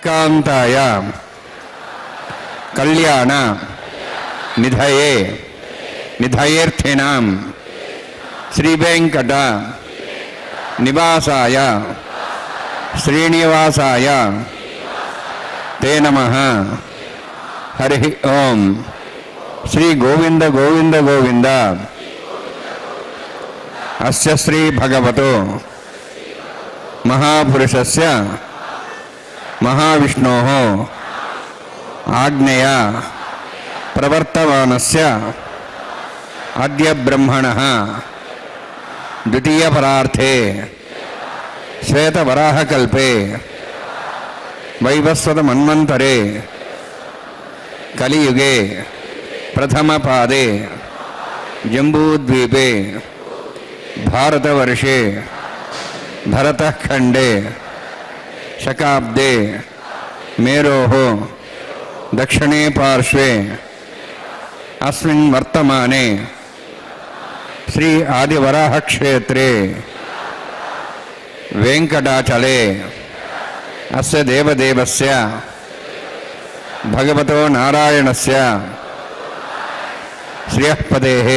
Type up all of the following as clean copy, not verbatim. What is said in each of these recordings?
कांताय कल्याण निधये निधयेर्थिनां श्री वेंकट निवासाय श्रीनिवासाय ते नमः। हरि ओम। श्री गोविंद गोविंद गोविंद अस्य श्री भगवतो महापुरुषस्य महाविष्णोः आज्ञया प्रवर्तमानस्य अद्य ब्रह्मणः द्वितीयपरार्थे श्वेतवराहकल्पे वैवस्वतमन्वन्तरे कलियुगे प्रथमपादे जम्बूद्वीपे भारतवर्षे भरतखण्डे शकाब्दे मेरोः दक्षिणे पार्श्वे अस्मिन् वर्तमाने श्री आदिवराह क्षेत्रे वेंकटाचले अस्य देवदेवस्य भगवतो नारायणस्य श्रियःपदेः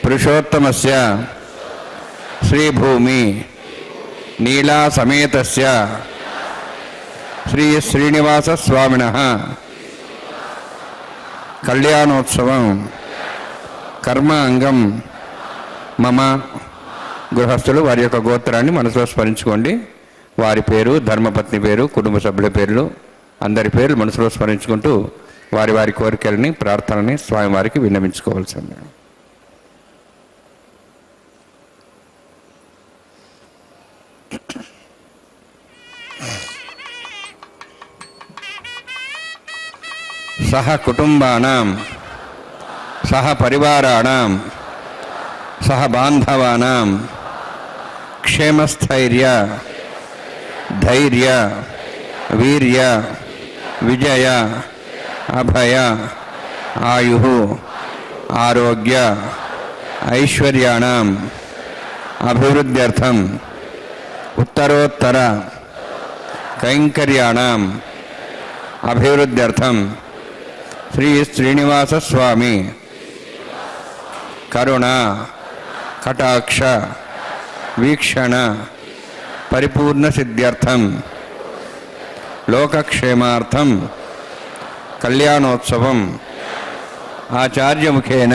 पुरुषोत्तमस्य श्रीभूमि नीला समेतस्य श्री श्रीनिवास स्वामिनः कल्याणोत्सवं कर्म अंगम मम గృహస్థులు వారి యొక్క గోత్రాన్ని మనసులో స్మరించుకోండి. వారి పేరు, ధర్మపత్ని పేరు, కుటుంబ సభ్యుల పేర్లు, అందరి పేర్లు మనసులో స్మరించుకుంటూ వారి వారి కోరికలని ప్రార్థనని స్వామివారికి విన్నవించుకోవాల్సింది. సహ కుటుంబానాం సహ పరివారాణాం సహ బాంధవానాం क्षेमस्थैर्य धैर्य वीर्य विजय अभय आयुः आरोग्य ऐश्वर्याणाम् अभिवृद्ध्यर्थम् उत्तरोत्तर कैंकर्याणाम् अभिवृद्ध्यर्थम् श्री श्रीनिवास स्वामी करुणा कटाक्ष वीक्षण परिपूर्ण सिद्ध्यर्थम लोकक्षेमार्थम कल्याणोत्सवम आचार्य मुखेन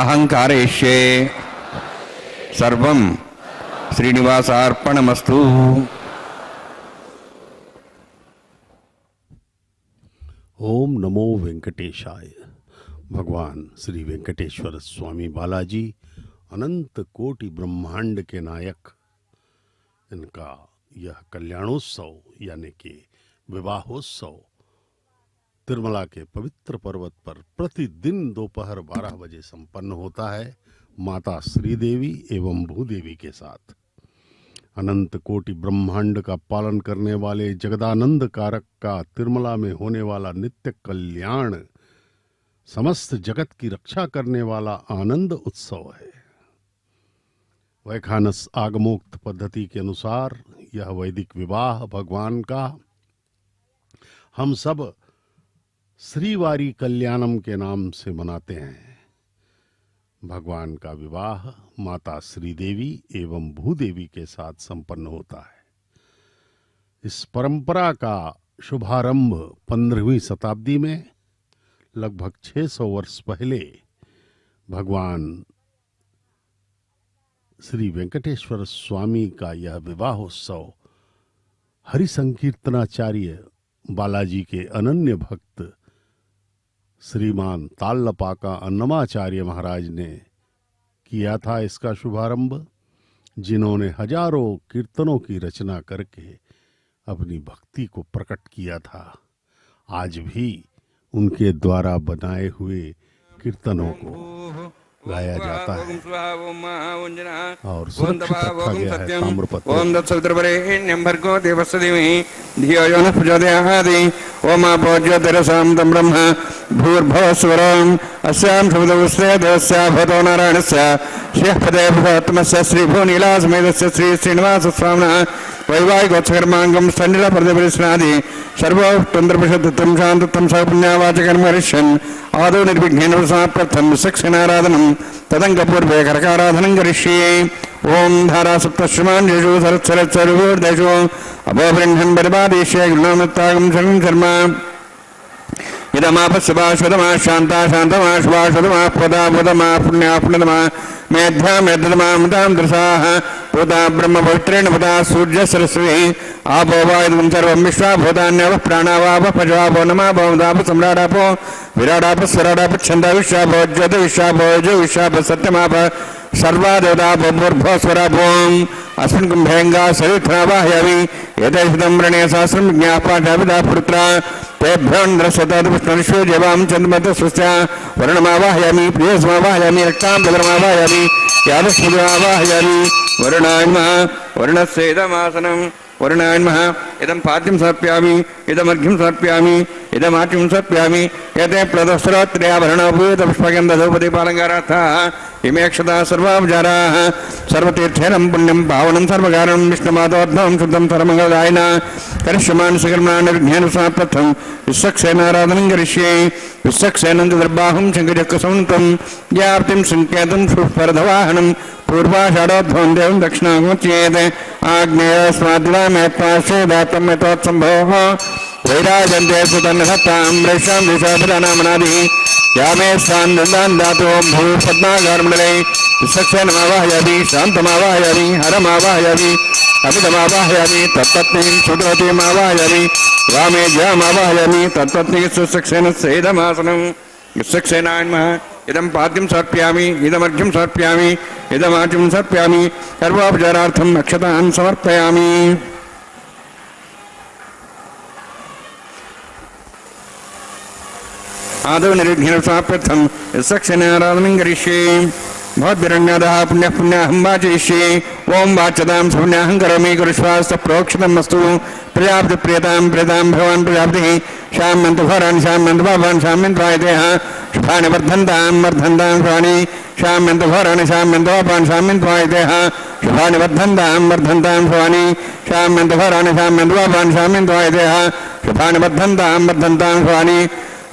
अहंकारयिष्ये सर्वं श्रीनिवासार्पणमस्तु। ओम नमो वेंकटेशाय। भगवान श्री वेंकटेश्वर स्वामी बालाजी अनंत कोटि ब्रह्मांड के नायक, इनका यह कल्याणोत्सव यानी कि विवाहोत्सव तिरुमला के पवित्र पर्वत पर प्रतिदिन दोपहर 12 बजे संपन्न होता है माता श्रीदेवी एवं भूदेवी के साथ। अनंत कोटि ब्रह्मांड का पालन करने वाले जगदानंद कारक का तिरुमला में होने वाला नित्य कल्याण समस्त जगत की रक्षा करने वाला आनंद उत्सव है। वैखानस आगमोक्त पद्धति के अनुसार यह वैदिक विवाह भगवान का हम सब श्रीवारी कल्याणम के नाम से मनाते हैं। भगवान का विवाह माता श्रीदेवी एवं भूदेवी के साथ संपन्न होता है। इस परंपरा का शुभारंभ 15वीं शताब्दी में लगभग 600 वर्ष पहले भगवान श्री वेंकटेश्वर स्वामी का यह विवाहोत्सव हरि संकीर्तनाचार्य बालाजी के अनन्य भक्त श्रीमान ताल्लपाका अन्नमाचार्य महाराज ने किया था। इसका शुभारंभ जिन्होंने हजारों कीर्तनों की रचना करके अपनी भक्ति को प्रकट किया था। आज भी उनके द्वारा बनाए हुए कीर्तनों को गाया जाता है और सुरक्षित रखा गया है ताम्रपत्र। ओम तत्सवितुर्वरेण्यं भर्गो देवस्य धीमहि धियो यो नः प्रचोदयात्। ओम आपोज्योतिरसां तं ब्रह्म भूर्भुवस्वरम् अस्यां शब्दवस्त्रे देवस्य भवतो नारायणस्य श्रीःपदे भगवत्तमस्य श्रीभूनीलासमेतस्य श्री श्रीनिवासस्वामिनः वैवाहिकोत्सकर्माङ्गं स्थण्डिलप्रतिपरिस्नादि सर्वोत्तन्द्रपरिषत्तं शान्तत्वं सपुण्यावाचकर्मरिष्यन् आदौ निर्विघ्नेन समाप्त्यर्थं विसक्षणाराधनं तदङ्गपूर्वे करकाराधनं करिष्ये। ओं धारासप्तश्रमाण्येषु सरत्सरत्सर्वोर्देषु अभोबृह्णन् परिपादेश्ये गुणामत्तागं शरणं शर्म इदमापस्यपा श्वतमा शान्ता शान्तमा शुभा श्वतमा पुदा पुदमा पुण्या पुण्यतमा मेध्या मेद्धतमा मृतां दृशाः पुता ब्रह्मपवित्रेण पुता सूर्य सरस्वती आपो वा इदं सर्वं विश्वा भूतान्यवः प्राणावापः पशवापो नमापो मदापो सम्राडापो विराडापः स्वराडापः छन्दा विश्वापो ज्योति विश्वापो जो विश्वापः सत्यमापः सर्वा देवतापो भूर्भुवः स्वरापोम् अस्मिन् कुम्भेङ्गा सरित्रावाहयामि एतैषितं वृणे सहस्रं विज्ञापाठापिता पुत्रा तेभ्योऽन्द्रस्वतः देवां चन्द्रमतस्वस्य वर्णमावाहयामि प्रियसमावाहयामि रक्तां भद्रमावाहयामि यादस्वमावाहयामि वरुणाय नमः वरुणस्य इदमासनं वरुणाय नमः इदं पाद्यं समर्पयामि इदमर्घ्यं समर्पयामि इदमाच्यं समर्पयामि एते प्लदस्रोत्रयाभरणोपवीतपुष्पगन्धधूपदीपालङ्कारार्थाः इमे अक्षताः सर्वापचाराः सर्वतीर्थेनं पुण्यं पावनं सर्वकारणं विष्णुमादोद्भवं शुद्धं सर्वमङ्गलदायिना करिष्यमान् सकर्मणां निर्विघ्नेन समाप्त्यर्थं विश्वक्सेनाराधनं करिष्ये। विश्वक्सेनं दर्बाहुं शङ्खचक्रसंयुतं व्याप्तिं सङ्केतं सुस्पर्धवाहनं पूर्वाषाढोद्भवं देवं दक्षिणामुच्येते आग्नेयस्माद्वामेत्पाश्चेदात्तमेतोत्सम्भोः वैराजन्ते सुतन्नसत्तां वैश्यां दिशाभिधानामनादिः यामे स्वान्दन्दान् दातो भूपद्मागारमण्डले विश्वक्सेनमावाहयामि शान्तमावाहयामि हरमावाहयामि अमितमावाहयामि तत्पत्नीं सुदृतिमावाहयामि वामे जयामावाहयामि तत्पत्नी सुसक्सेनस्य इदमासनं विश्वक्सेनाय नमः इदं पाद्यं समर्पयामि इदमर्घ्यं समर्पयामि इदमाच्यं समर्पयामि सर्वोपचारार्थम् अक्षतान् समर्पयामि। आदौ निर्विघ्नेन समाप्त्यर्थं विश्वक्सेनाराधनं करिष्ये। भवद्भिरण्यदः पुण्यः पुण्याहं वाचयिष्ये। ओं वाच्यतां सुपुण्याहं करोमि कुरुष्वास्तु प्रोक्षितमस्तु प्रजापतिप्रियतां प्रियतां भगवान् प्रजापतिः शाम्यन्तु घोरान् शाम्यन्तु पापान् शाम्यन्तु आयतेः शुभानि वर्धन्तां वर्धन्तां शुभानि शाम्यन्तु घोराणि शाम्यन्तु पापान् शाम्यन्तु आयतेः शुभानि वर्धन्तां वर्धन्तां शुभानि शाम्यन्तु घोराणि शाम्यन्तु पापान् शाम्यन्तु आयतेः शुभानि वर्धन्तां वर्धन्तां शुभानि।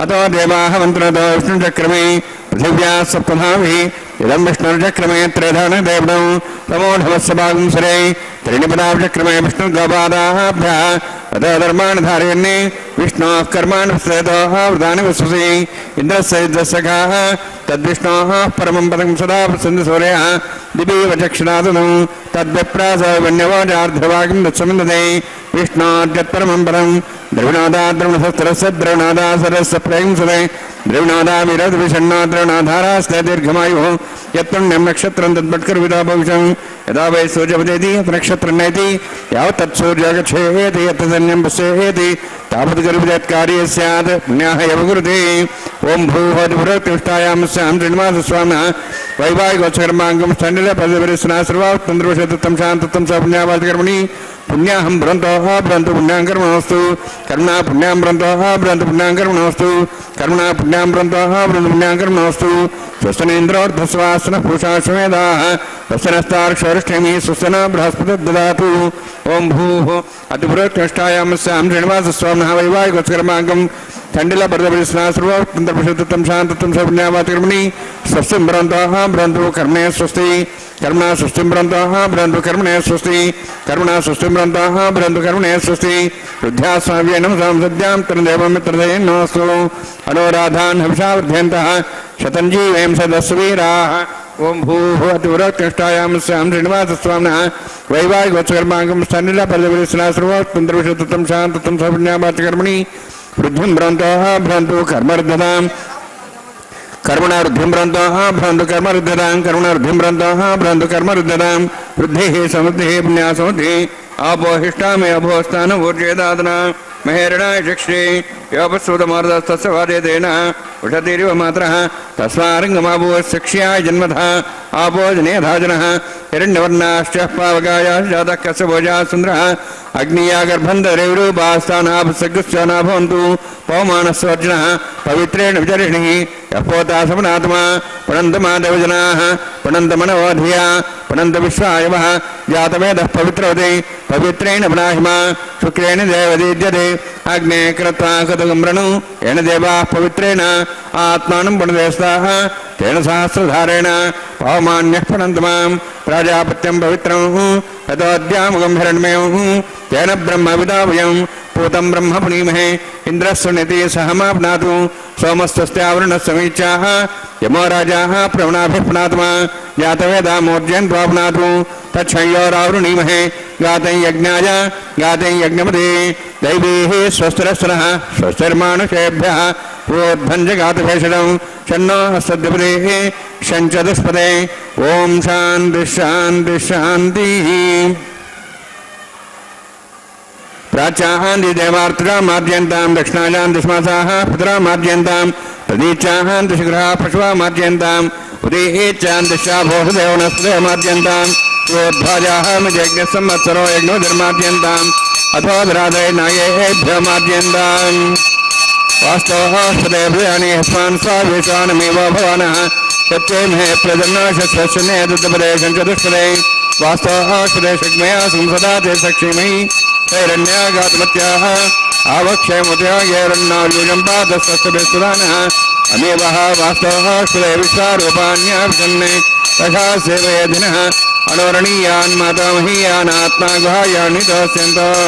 अतो देवाः मन्त्रतो विष्णुचक्रमे पृथिव्याः सप्तधाभिः इदं विष्णुर्चक्रमे त्रिधरणदेवणौ तमोढवस्य भागुंसरे त्रीणिपदाचक्रमे विष्णुर्गपादाभ्यः अतो धर्माणि धारयन्ने विष्णोः कर्माणि विस्तृतोः वृतानि वसुषि इन्द्रस्य युद्धसखाः तद्विष्णोः परमं पदं सदा प्रसन्ति सूर्यः दिवीव चक्षुरादनं तद्विप्रासवन्यवोजार्धभागं दत्समिन्दते विष्णोर्यत्परमं पदं द्रविणोदा द्रविणसहस्रस्य द्रविणोदा सरस्य प्रयंसते द्रविणोदा विरद्विषण्णो द्रविणोधारास्ते दीर्घमायुः यत्पुण्यं नक्षत्रं तद्भट्कर्विदो भविष्यं यदा वै सूर्यपदेति नक्षत्रं नयति यावत् तत्सूर्यो गच्छेति यत्तन्यं पश्येति तावत् गर्भजत्कार्ये स्यात् पुण्याः एव कुरुते। ओं भूभद्भुरतिष्ठायां स्यां श्रीनिवासस्वामिनः वैवाहिकोत्सकर्माङ्गं स्थण्डिलपदविरसना सर्वात्तन्द्रवशतत्वं शान्तत्वं स पुण्यावाचकर्मणि पुण्याहं भ्रन्तोः भ्रन्तु पुण्यां कर्मणोऽस्तु कर्मणा पुण्यां भ्रन्तोः भ्रन्तु पुण्यां कर्मणोऽस्तु कर्मणा पुण्यां भ्रन्तोः भ्रन्तु पुण्यां कर्मणोऽस्तु स्वस्तिनेन्द्रोर्धस्वासनः पूषाश्वमेधाः स्वस्तिनस्तार्क्ष्वरिष्ठिः स्वस्तिनः बृहस्पतिः ददातु। ओं भूः अतिपुरोत्कृष्टायां स्यां श्रीनिवासस्वामिनः वैवाहिकोत्सकर्माङ्गं स्थण्डिलपदविरसना सर्वोत्तन्द्रपरिषत्तत्वं शान्तत्वं स पुण्यावाचकर्मणि स्वस्तिं भ्रन्तोः भ्रन्तु कर्मणे स्वस्ति कर्मणा स्वस्तिं भ्रन्तोः भ्रन्तु कर्मणे स्वस्ति कर्मणा स्वस्तिं भ्रन्तोः भ्रन्तु कर्मणे स्वस्ति रुद्ध्यास्वाव्येन संसद्यां तन्देवं मित्रधयेन्नोऽस्तु अनोराधान् हविषा वर्धयन्तः शतञ्जीवें सदस्वीराः। ओं भूः अतिपुरोत्कृष्टायां स्यां श्रीनिवासस्वामिनः वैवाहिकोत्सकर्माङ्गं स्थण्डिलपदविरसना सर्वोत्तन्द्रपरिषत्तत्वं शान्तत्वं स पुण्यावाचकर्मणि वृद्धिं भ्रन्तोः भ्रन्तु कर्मर्धताम् कर्मणा वृद्धिं भ्रन्तोः भ्रन्तु कर्मरुद्धतां करुणा वृद्धिं भ्रन्तोः भ्रन्तु कर्मरुद्धतां वृद्धिः समृद्धिः पुण्यासमृद्धिः आपोहिष्टामे अभोस्थानभूर्जेदादना महेरणाय चक्षे योपस्वतमार्दस्तस्य वादेतेन उषतीरिव मात्रः तस्मारङ्गमाभूवशिक्ष्याय जन्मतः आपोजनेधाजनः हिरण्यवर्णाश्च पावकायाः जातः कस्य भोजाः सुन्दरः अग्निया गर्भन्धरेरूपास्तानाभसगुश्च न भवन्तु पवमानस्वर्जनः पवित्रेण विचरिणिः यः पोता समनात्मा पुनन्तमादवजनाः पुनन्तमनवधिया पुनन्त विश्वायवः जातवेदः पवित्रवते पवित्रेण पुनाहिमा शुक्रेण देवदीज्यते अग्ने कृत्वा कृतगम्रणु येन देवाः पवित्रेण आत्मानं पुनदेस्ताः तेन सहस्रधारेण पवमान्यः पुनन्त मां प्राजापत्यं पवित्रं ततोऽद्यामुखं हिरण्मयं तेन ब्रह्मविदावयं पूतं ब्रह्म पुनीमहे इन्द्रस्वनिति सहमाप्नातु सोमस्तस्यावरुणस्समीच्याः यमो राजाः प्रवणाभिः पुनात्मा जातवेदामोर्जयन्त्वाप्नातु तच्छयोरावृणीमहे गातं यज्ञाय गातं यज्ञपदे दैवीः स्वस्तिरस्वरः स्वस्तिर्मानुषेभ्यः प्रोद्भञ्जगातभेषणं शन्नो सद्यपदेः शञ्चतुष्पदे ॐ शान्तिः शान्तिः शान्तिः प्राच्यान्ति देवार्तुरामाद्यन्तां दक्षिणायान्तिश्मासाः पितरामाद्यन्तां प्रदीच्यान्तिशिखराः पशुवामाद्यन्ताम् उदीच्यान्तिशाभोषदेवनस्पदेवमाद्यन्तां योद्ध्वाजाः यज्ञसंवत्सरो यज्ञोधर्माद्यन्ताम् अथोधरादय नायेभ्यमाद्यन्ताम् वास्तवस्पदेभ्यानि हस्मान् स्वावेशानमेव भवानः सत्येमहे प्रजन्नाशस्वस्य नेतृत्वपदेशं चतुष्पदे वास्तवस्पदे शक्मया संसदा ते सक्षिमहि हैरण्यागातमत्याः आवक्षयमुदयागैरन्नाल्यूजं पादस्वस्तभिस्तुदानः अमेवः वास्तवस्पदे विश्वारूपाण्याभिषन्ने तथा सेवयधिनः अणोरणीयान् मातामहीयान् आत्मा गुहायान् निदोस्यन्तः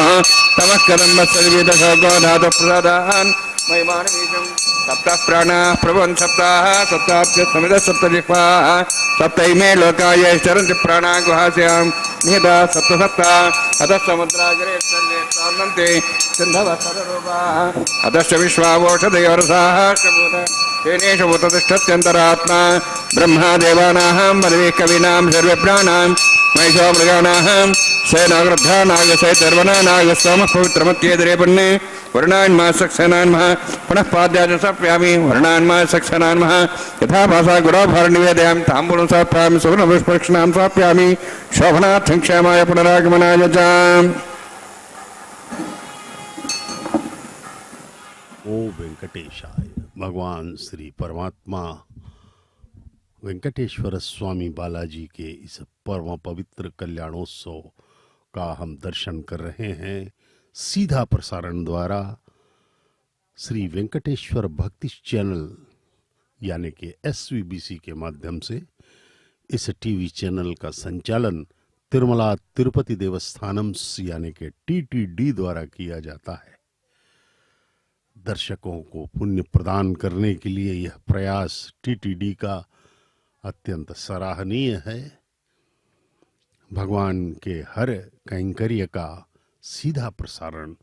तमः कदम्बस्सविदशको धातुप्रसादान् महिमानमीशं सप्तः प्राणाः प्रभवन् सप्ताः सप्ताब्दसमितः सप्तजिह्वाः सप्तैमे लोकाय चरन्ति प्राणाः गुहास्यां निहिताः सप्तसप्ता अतः समुद्राग्रे सर्वे सिन्धवः सर्वरूपाः अतश्च विश्वावोषधयोरसाः तेनेषु भूततिष्ठत्यन्तरात्मा ब्रह्मा देवानां पदवीः कवीनां सर्वे प्राणां महिषो मृगाणां सेनाग्रद्धा नागसैतर्वणा नागस्वामः पवित्रमत्येतरे पुण्ये वर्णान्मा सक्सेनान्मः पुनः पाद्याच सप्यामि वर्णान्मा सक्सेनान्मः यथा भाषा गुरोभारनिवेदयामि ताम्बूलं स्थापयामि सुवर्णपुष्पक्षणां स्थापयामि शोभनार्थं क्षेमाय पुनरागमनाय च। ओ वेंकटेशाय। भगवान श्री परमात्मा वेंकटेश्वर स्वामी बालाजी के इस परम पवित्र कल्याणोत्सव का हम दर्शन कर रहे हैं सीधा प्रसारण द्वारा श्री वेंकटेश्वर भक्ति चैनल यानी कि SVBC के माध्यम से। इस टीवी चैनल का संचालन तिरुमला तिरुपति देवस्थानम यानी कि TTD द्वारा किया जाता है। दर्शकों को पुण्य प्रदान करने के लिए यह प्रयास TTD का अत्यंत सराहनीय है। भगवान के हर कैंकर्य का सीधा प्रसारण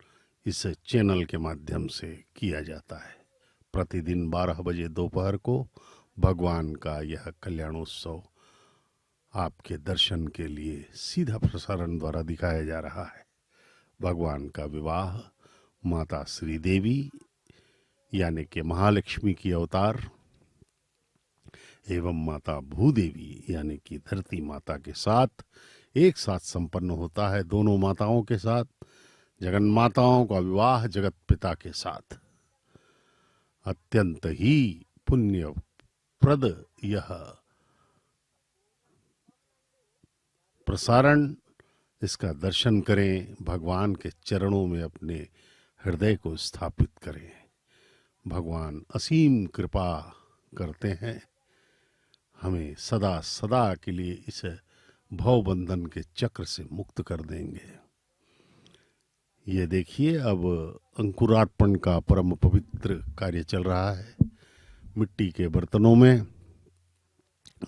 इस चैनल के माध्यम से किया जाता है। प्रतिदिन 12 बजे दोपहर को भगवान का यह कल्याणोत्सव आपके दर्शन के लिए सीधा प्रसारण द्वारा दिखाया जा रहा है। भगवान का विवाह माता श्री देवी यानी कि महालक्ष्मी की अवतार एवं माता भूदेवी यानी कि धरती माता के साथ एक साथ संपन्न होता है। दोनों माताओं के साथ जगन माताओं का विवाह जगत पिता के साथ अत्यंत ही पुण्यप्रद यह प्रसारण। इसका दर्शन करें, भगवान के चरणों में अपने हृदय को स्थापित करें। भगवान असीम कृपा करते हैं, हमें सदा सदा के लिए इस भवबंधन के चक्र से मुक्त कर देंगे। ये देखिए, अब अंकुरार्पण का परम पवित्र कार्य चल रहा है। मिट्टी के बर्तनों में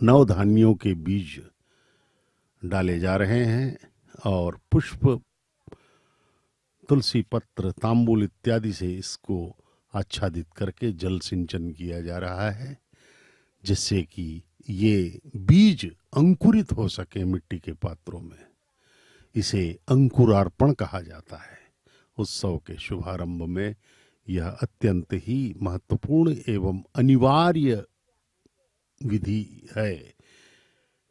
नवधान्यों के बीज डाले जा रहे हैं और पुष्प, तुलसी पत्र, तांबूल इत्यादि से इसको आच्छादित करके जल सिंचन किया जा रहा है, जिससे कि ये बीज अंकुरित हो सके मिट्टी के पात्रों में। इसे अंकुरार्पण कहा जाता है। उत्सव के शुभारंभ में यह अत्यंत ही महत्वपूर्ण एवं अनिवार्य विधि है,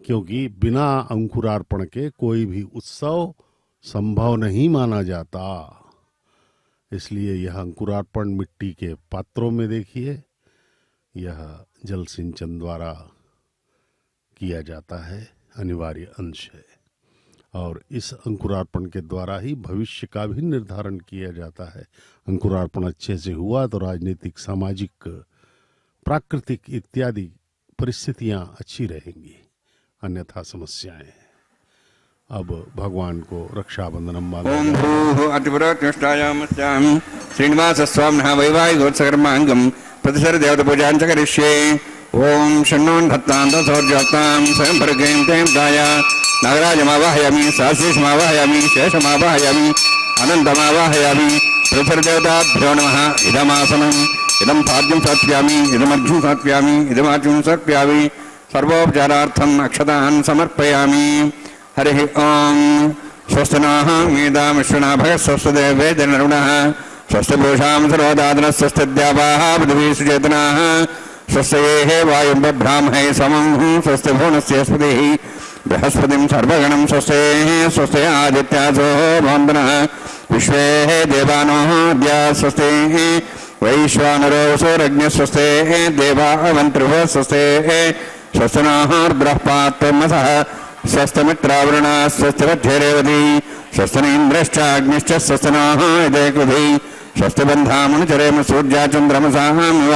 क्योंकि बिना अंकुरार्पण के कोई भी उत्सव संभव नहीं माना जाता। इसलिए यह अंकुरार्पण मिट्टी के पात्रों में देखिए, यह जल सिंचन द्वारा किया जाता है, अनिवार्य अंश है। और इस अंकुरार्पण के द्वारा ही भविष्य का भी निर्धारण किया जाता है। अंकुरार्पण अच्छे से हुआ तो राजनीतिक, सामाजिक, प्राकृतिक इत्यादि परिस्थितियां अच्छी रहेंगी, अन्यथा समस्याएं हैं। अब भगवान को रक्षाबंधनम ओम भूः अतिपुरात्मष्टायामस्यां श्रीनिवास स्वामिनः वैवाहिकोत्सकर्माङ्गं प्रतिसर देवतापूजां च करिष्ये। ओम शन्नोन् भक्तान् तथोर्जातां स्वयं भर्गें तें दाय नागराजमावाहयामि, सहस्रेशमावाहयामि, शेषमावाहयामि, अनन्तमावाहयामि। प्रतिसर देवताभ्यो नमः। इदमासनम् इदं पाद्यं समर्पयामि, इदमर्घ्यं समर्पयामि, इदमार्घ्यं समर्पयामि। सर्वोपचारार्थम् अक्षतान् समर्पयामि। हरिः ओम। स्वस्तिनः मेधामिश्रणा भगः स्वस्तिदेवेदनरुणः स्वस्तिभूषां सर्वदादनः स्वस्तिद्यावाः पृथिवी सुचेतनाः स्वस्तेः वायुं बभ्रामहे समं स्वस्तिभुवनस्य स्पतिः बृहस्पतिं सर्वगणं स्वस्तेः स्वस्ते आदित्यासो भवन्तनः विश्वेः देवानोः अद्या स्वस्तेः वैश्वानरो सूरज्ञः स्वस्तेः देवावन्त्रिभः स्वस्तेः स्वस्तिनः रुद्रः पात्रमसः स्वस्तिमित्रावरुणा स्वस्तिवध्यरेवती स्वस्तिनीन्द्रश्चाग्निश्च स्वस्तिनः इदे कृधि स्वस्तिबन्धामनुचरेम सूर्याचन्द्रमसामिव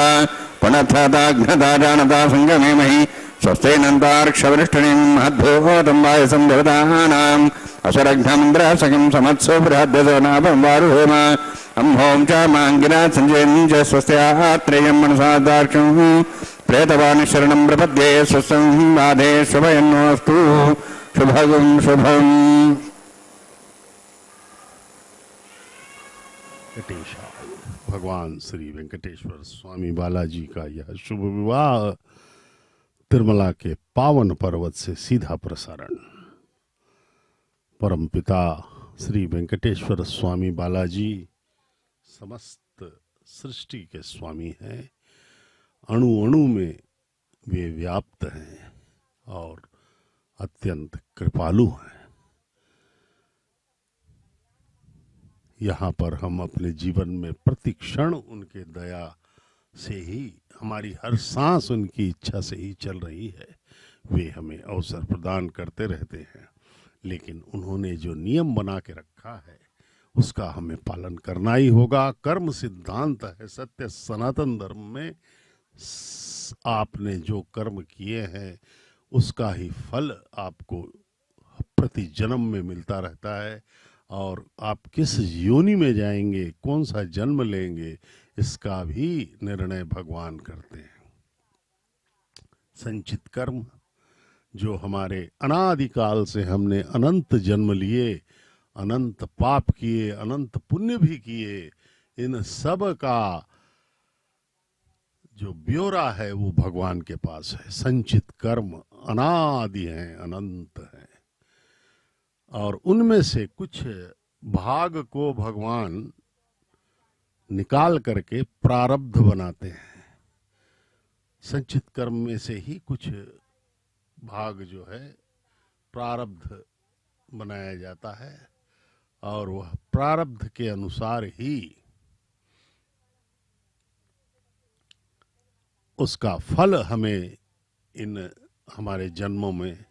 पुनर्थाताघ्नता जानता सङ्गमेमहि स्वस्तेनन्तार्क्षवृष्टिनीं महद्भूतं वायसं देवतानाम् असरघ्नमिन्द्रसखं समत्सो बृहद्दसो नाभं वारुहोम अम्भों च माङ्गिना सञ्जयं च स्वस्त्यात्रेयं मनसादार्क्षं प्रेतवान् शरणं प्रपद्ये स्वस्तं बाधे शुभयन्नोऽस्तु शुभगुं शुभम्। वेंकटेशाय। भगवान श्री वेंकटेश्वर स्वामी बालाजी का यह शुभ विवाह तिरुमला के पावन पर्वत से सीधा प्रसारण। परमपिता श्री वेंकटेश्वर स्वामी बालाजी समस्त सृष्टि के स्वामी हैं। अणु अणु में वे व्याप्त हैं और अत्यंत कृपालु हैं। यहाँ पर हम अपने जीवन में प्रति क्षण उनके दया से ही, हमारी हर सांस उनकी इच्छा से ही चल रही है। वे हमें अवसर प्रदान करते रहते हैं, लेकिन उन्होंने जो नियम बना के रखा है उसका हमें पालन करना ही होगा। कर्म सिद्धांत है सत्य सनातन धर्म में। आपने जो कर्म किए हैं उसका ही फल आपको प्रति जन्म में मिलता रहता है, और आप किस योनि में जाएंगे, कौन सा जन्म लेंगे, इसका भी निर्णय भगवान करते हैं। संचित कर्म जो हमारे अनादिकाल से हमने अनंत जन्म लिए, अनंत पाप किए, अनंत पुण्य भी किए, इन सब का जो ब्यौरा है वो भगवान के पास है। संचित कर्म अनादि हैं, अनंत हैं, और उनमें से कुछ भाग को भगवान निकाल करके प्रारब्ध बनाते हैं। संचित कर्म में से ही कुछ भाग जो है प्रारब्ध बनाया जाता है, और वह प्रारब्ध के अनुसार ही उसका फल हमें इन हमारे जन्मों में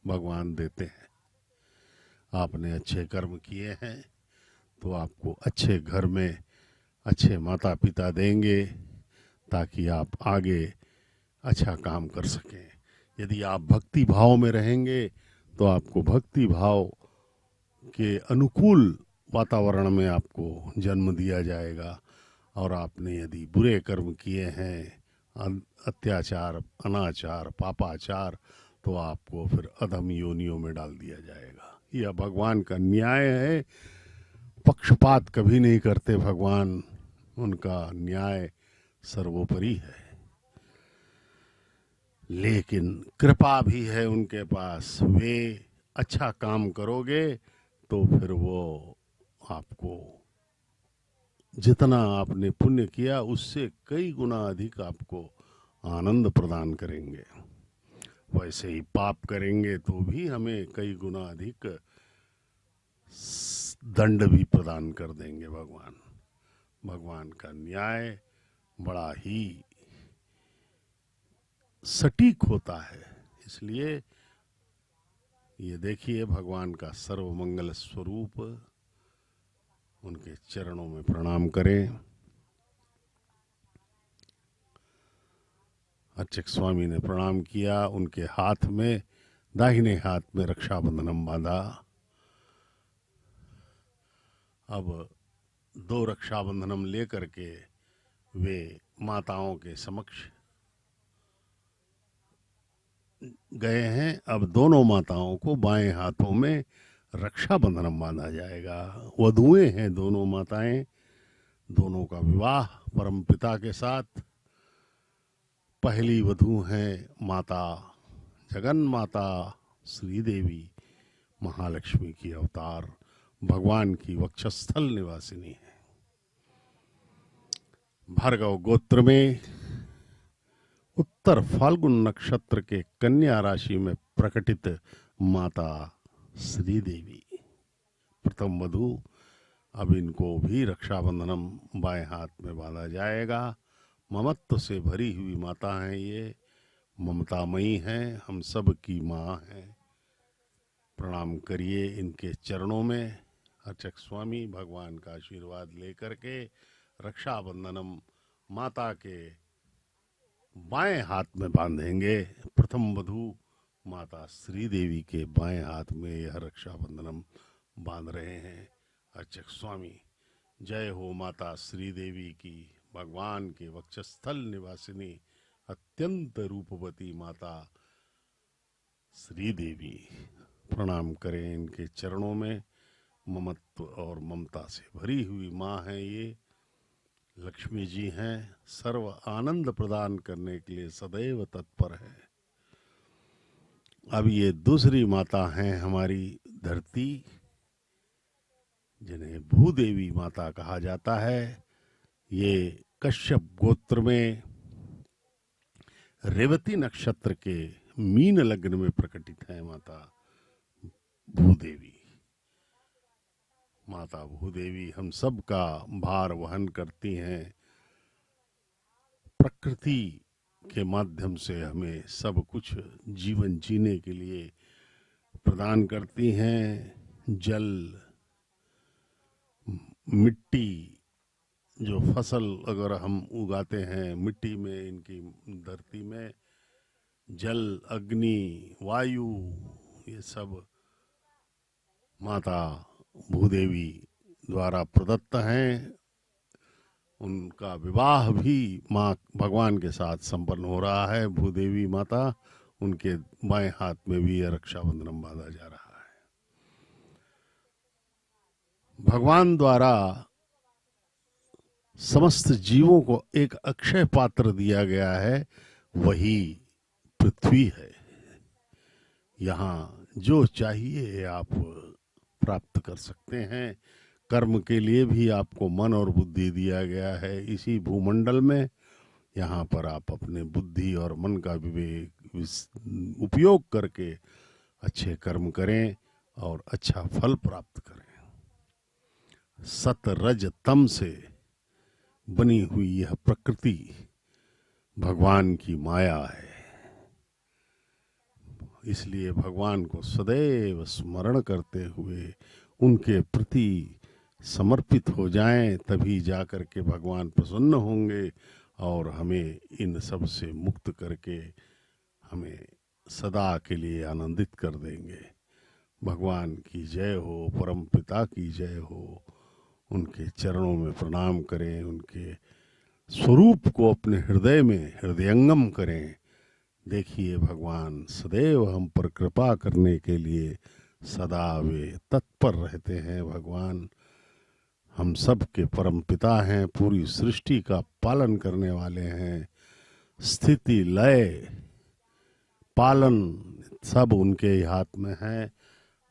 भगवान देते हैं। आपने अच्छे कर्म किए हैं तो आपको अच्छे घर में अच्छे माता पिता देंगे, ताकि आप आगे अच्छा काम कर सकें। यदि आप भक्ति भाव में रहेंगे तो आपको भक्ति भाव के अनुकूल वातावरण में आपको जन्म दिया जाएगा। और आपने यदि बुरे कर्म किए हैं, अत्याचार, अनाचार, पापाचार, तो आपको फिर अधम योनियों में डाल दिया जाएगा। यह भगवान का न्याय है। पक्षपात कभी नहीं करते भगवान, उनका न्याय सर्वोपरि है। लेकिन कृपा भी है उनके पास। वे अच्छा काम करोगे तो फिर वो आपको जितना आपने पुण्य किया उससे कई गुना अधिक आपको आनंद प्रदान करेंगे। वैसे ही पाप करेंगे तो भी हमें कई गुना अधिक दंड भी प्रदान कर देंगे भगवान। भगवान का न्याय बड़ा ही सटीक होता है। इसलिए ये देखिए भगवान का सर्वमंगल स्वरूप, उनके चरणों में प्रणाम करें। अर्चक स्वामी ने प्रणाम किया, उनके हाथ में, दाहिने हाथ में रक्षाबंधनम बांधा। अब 2 रक्षाबंधनम लेकर के वे माताओं के समक्ष गए हैं। अब दोनों माताओं को बाएं हाथों में रक्षाबंधनम बांधा जाएगा। वधुएं हैं दोनों माताएं, दोनों का विवाह परमपिता के साथ। पहली वधू हैं माता जगन माता श्री देवी, महालक्ष्मी की अवतार, भगवान की वक्षस्थल निवासिनी है। भार्गव गोत्र में उत्तर फाल्गुन नक्षत्र के कन्या राशि में प्रकटित माता श्री देवी प्रथम वधू। अब इनको भी रक्षाबंधनम बाएं हाथ में बांधा जाएगा। ममत्व से भरी हुई माता हैं ये, ममतामयी हैं, हम सब की माँ हैं। प्रणाम करिए इनके चरणों में। अर्चक स्वामी भगवान का आशीर्वाद लेकर के रक्षाबंधनम माता के बाएं हाथ में बांधेंगे। प्रथम वधू माता श्री देवी के बाएं हाथ में यह रक्षाबंधनम बांध रहे हैं अर्चक स्वामी। जय हो माता श्री देवी की, भगवान के वक्षस्थल निवासिनी अत्यंत रूपवती माता श्री देवी। प्रणाम करें इनके चरणों में। ममत्व और ममता से भरी हुई माँ हैं ये, लक्ष्मी जी हैं, सर्व आनंद प्रदान करने के लिए सदैव तत्पर है। अब ये दूसरी माता हैं हमारी धरती, जिन्हें भूदेवी माता कहा जाता है। ये कश्यप गोत्र में रेवती नक्षत्र के मीन लग्न में प्रकटित है माता भूदेवी। माता भूदेवी हम सब का भार वहन करती हैं। प्रकृति के माध्यम से हमें सब कुछ जीवन जीने के लिए प्रदान करती हैं। जल, मिट्टी, जो फसल अगर हम उगाते हैं मिट्टी में, इनकी धरती में जल, अग्नि, वायु, ये सब माता भूदेवी द्वारा प्रदत्त हैं। उनका विवाह भी माँ भगवान के साथ संपन्न हो रहा है। भूदेवी माता, उनके बाएं हाथ में भी यह रक्षाबंधनम बांधा जा रहा है। भगवान द्वारा समस्त जीवों को एक अक्षय पात्र दिया गया है, वही पृथ्वी है। यहाँ जो चाहिए आप प्राप्त कर सकते हैं। कर्म के लिए भी आपको मन और बुद्धि दिया गया है इसी भूमंडल में। यहाँ पर आप अपने बुद्धि और मन का विवेक उपयोग करके अच्छे कर्म करें और अच्छा फल प्राप्त करें। सत रज तम से बनी हुई यह प्रकृति भगवान की माया है। इसलिए भगवान को सदैव स्मरण करते हुए उनके प्रति समर्पित हो जाएं, तभी जाकर के भगवान प्रसन्न होंगे और हमें इन सब से मुक्त करके हमें सदा के लिए आनंदित कर देंगे। भगवान की जय हो, परम पिता की जय हो। उनके चरणों में प्रणाम करें, उनके स्वरूप को अपने हृदय में हृदयंगम करें। देखिए भगवान सदैव हम पर कृपा करने के लिए सदा वे तत्पर रहते हैं। भगवान हम सब के परम पिता हैं, पूरी सृष्टि का पालन करने वाले हैं। स्थिति, लय, पालन सब उनके हाथ में है।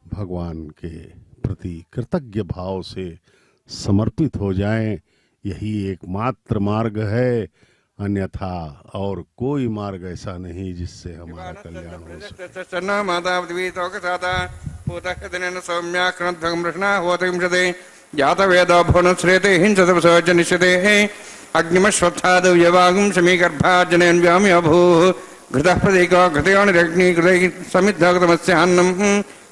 भगवान के प्रति कृतज्ञ भाव से समर्पित हो जाएं, यही एकमात्र मार्ग है। अन्यथा और कोई मार्ग ऐसा नहीं जिससे हमारा कल्याण हो सके। पूतः सौम्याकृणध्वं प्रश्ना होतविंशते जातवेदो भुवनश्रेते हिंसतपसोजनिष्यते अग्निमश्वत्थादव्यवागुं समीगर्भाजनेन व्योम्योऽभूः घृतः प्रतीको घृतयोनिरग्नि घृतैः समिद्धोक्तमस्यान्नं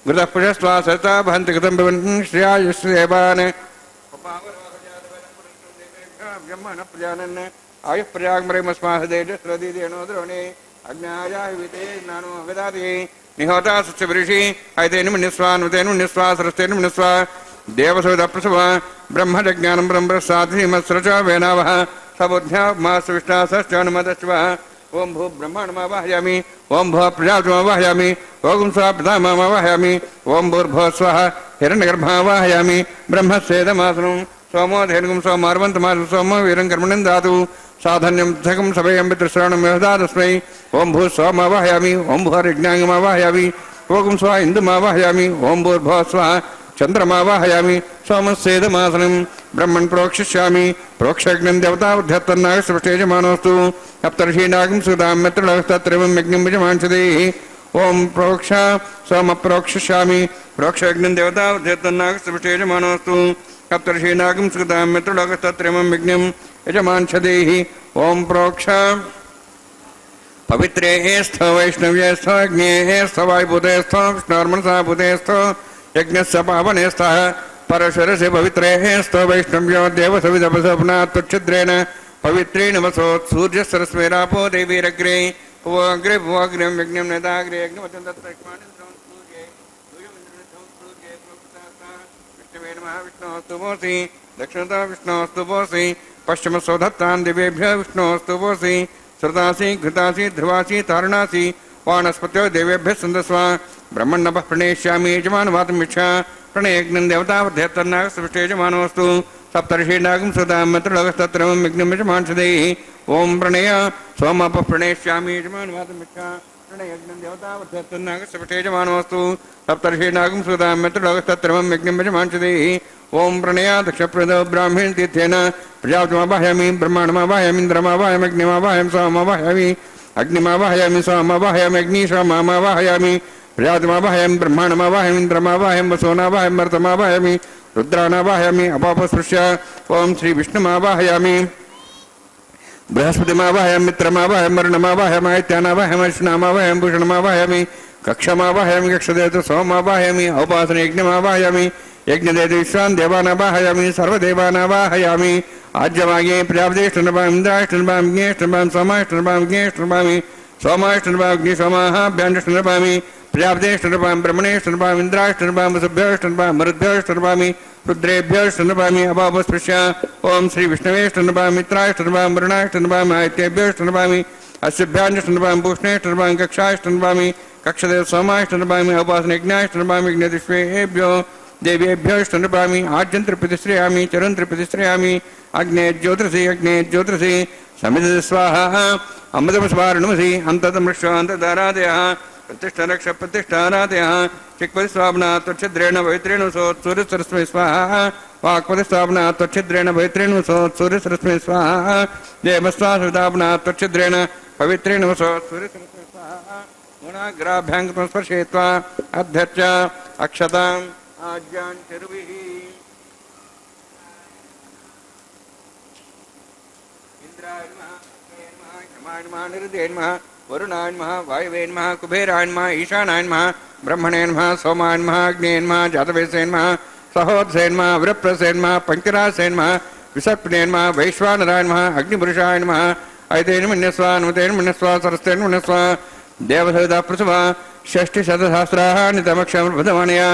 घृतः पुषस्त्वा सता भवन्ति घृतं भवन् श्रेयायुष्येवान् प्रजानन् आयुः प्रजाग्मरेमस्माहदेजस्रदीदेनो द्रोणे अग्न्यायाविते ज्ञानो वेदाति निहोता सत्यवृषि ऐतेन मन्यस्वान्वतेन मन्यस्वा सरस्तेन मन्यस्वा देवसविदप्रसव ब्रह्मज्ञानं ब्रह्मसाधिमस्रच वेनावः सबुद्ध्यामासविष्टासश्चानुमदश्वः ओं भू ब्रह्माण्डमावाहयामि ओं भू प्रजापतिमावाहयामि ओं स्वा पितामहमावाहयामि ओं भूर्भुवः स्वः हिरण्यगर्भमावाहयामि ब्रह्मस्येदमासनं सोमो धेनुगं सोमार्वन्तमासं सोमो वीरं कर्मणं दातु साधन्यं धकं सभयं पितृश्रवणं व्यवदातस्मै ओं भू सोमावाहयामि ओं भूर्यज्ञाङ्गमावाहयामि ओं स्वा इन्दुमावाहयामि ओं भूर्भुवः स्वः चन्द्रमावाहयामि सोमस्येदमासनं ब्रह्मन् प्रोक्षिष्यामि प्रोक्षयज्ञं देवतावध्यत्तन्नागस्पष्टेजमानोऽस्तु सप्तर्षीनागं सुदां मित्रलोकस्तत्रैवं यज्ञं यजमांसदेः ओं प्रोक्ष सोमप्रोक्षिष्यामि प्रोक्षयज्ञं देवतावध्यत्तन्नागस्पष्टेजमानोऽस्तु सप्तर्षीनागं सुदां मित्रलोकस्तत्रैवं यज्ञं यजमांसदेः ओं प्रोक्ष पवित्रेस्थ वैष्णव्यस्थ अग्नेस्थ वायुभूतेस्थ विष्णोर्मनसाभूतेस्थ यज्ञस्य पावनेस्थः परशुरस्य पवित्रेस्थ वैष्णव्यो देवसविदपसपनात्तच्छिद्रेण पवित्रेण वसोत् सूर्यसरस्मेरापो देवीरग्रे भुवग्रे भुवग्रं यज्ञं नेदाग्रे यज्ञवचं तत्रैष्मानिन्द्रं सूर्ये सूर्यमिन्द्रनिधं सूर्ये प्रोक्तास्ता विष्णवे नमः विष्णोऽस्तु भोसि दक्षिणतः विष्णोऽस्तु भोसि पश्चिमसौधत्तान् दिवेभ्यः विष्णोऽस्तु भोसि श्रुतासि घृतासि ध्रुवासि तारणासि वानस्पत्यो देवेभ्यः सन्दस्वा ब्रह्मण्णपः प्रणेष्यामि यजमानवातमिच्छा प्रणयज्ञं देवतावध्यत्तन्नागस्पष्टेजमानोऽस्तु सप्तर्षीनागं सुदां मित्रलोकस्तत्रैवं यज्ञं यजमांसदेः ओं प्रणय सोमपः प्रणेष्यामि यजमानवातमिच्छा प्रणयज्ञं देवतावध्यत्तन्नागस्पष्टेजमानोऽस्तु सप्तर्षीनागं सुदां मित्रलोकस्तत्रैवं यज्ञं यजमांसदेः ओं प्रणय दक्षप्रदो ब्राह्मण तीर्थेन प्रजापतिमावाहयामि ब्रह्माण्डमावाहयामि इन्द्रमावाहयामि अग्निमावाहयामि सोममावाहयामि अग्निमावाहयामि सोममावाहयामि अग्निशोममावाहयामि प्रजापतिमावाहयामि ब्रह्माण्डमावाहयामि इन्द्रमावाहयामि वसोनावाहयामि मरुतमावाहयामि रुद्रानावाहयामि अपापस्पृश्य ओं श्री विष्णुमावाहयामि बृहस्पतिमावाहयामि मित्रमावाहयामि वरुणमावाहयामि आदित्यानावाहयामि अर्जुनामावाहयामि भूषणमावाहयामि कक्षमावाहयामि कक्षदेवत सोममावाहयामि औपासनयज्ञमावाहयामि यज्ञदेव विश्वान् देवानावाहयामि सर्वदेवानावाहयामि आज्यमागे प्रजापतिष्ठनपामि इन्द्राष्टनपामि ज्ञेष्ठनपामि सोमाष्टनपामि ज्ञेष्ठनपामि सोमाष्टनपामि अग्निसोमाहाभ्याण्डष्टनपामि प्रजापतिष्ठनपामि ब्रह्मणेष्ठनपामि इन्द्राष्टनपामि वसुभ्योष्टनपामि मरुद्भ्योष्टनपामि रुद्रेभ्योष्टनपामि अपापस्पृश्य ओं श्री विष्णवेष्टनपामि मित्राष्टनपामि वरुणाष्टनपामि आदित्येभ्योष्टनपामि अस्यभ्याण्डष्टनपामि भूषणेष्टनपामि कक्षाष्टनपामि कक्षदेव सोमाष्टनपामि औपासनयज्ञाष्टनपामि यज्ञदिष्वेभ्यो देवेभ्योष्टनपामि आज्यन्त्रप्रतिश्रयामि चरन्त्रप्रतिश्रयामि अग्ने ज्योतिषि समिध स्वाहा अमृतमस्वारणमसि अन्ततमृक्षान्तदारादयः प्रतिष्ठरक्ष प्रतिष्ठारादयः चिक्पतिस्वापना त्वच्छिद्रेण पवित्रेण सूर्यसरस्मै स्वाहा वाक्पतिस्वापना त्वच्छिद्रेण पवित्रेण सूर्यसरस्मै स्वाहा देवस्वासुदापना त्वच्छिद्रेण पवित्रेण सूर्यसरस्मै स्वाहा गुणाग्राभ्याङ्गं स्पर्शयित्वा अध्यच्च अक्षताम् आज्ञान् चरुभिः इंद्राय नमः यमाय नमः निरुद्धाय नमः वरुणाय नमः वायवे नमः कुबेराय नमः ईशानाय नमः ब्रह्मणे नमः सोमाय नमः अग्ने नमः जातवेदसे नमः सहोदसे नमः वृप्रसे नमः पंचरासे नमः विसर्पणे नमः वैश्वानराय नमः अग्निपुरुषाय नमः ऐतेन मन्यस्वा अनुमतेन मन्यस्वा सरस्तेन मन्यस्वा देवसविदा प्रसवा षष्टिशतसहस्राः नितमक्षमृतमणया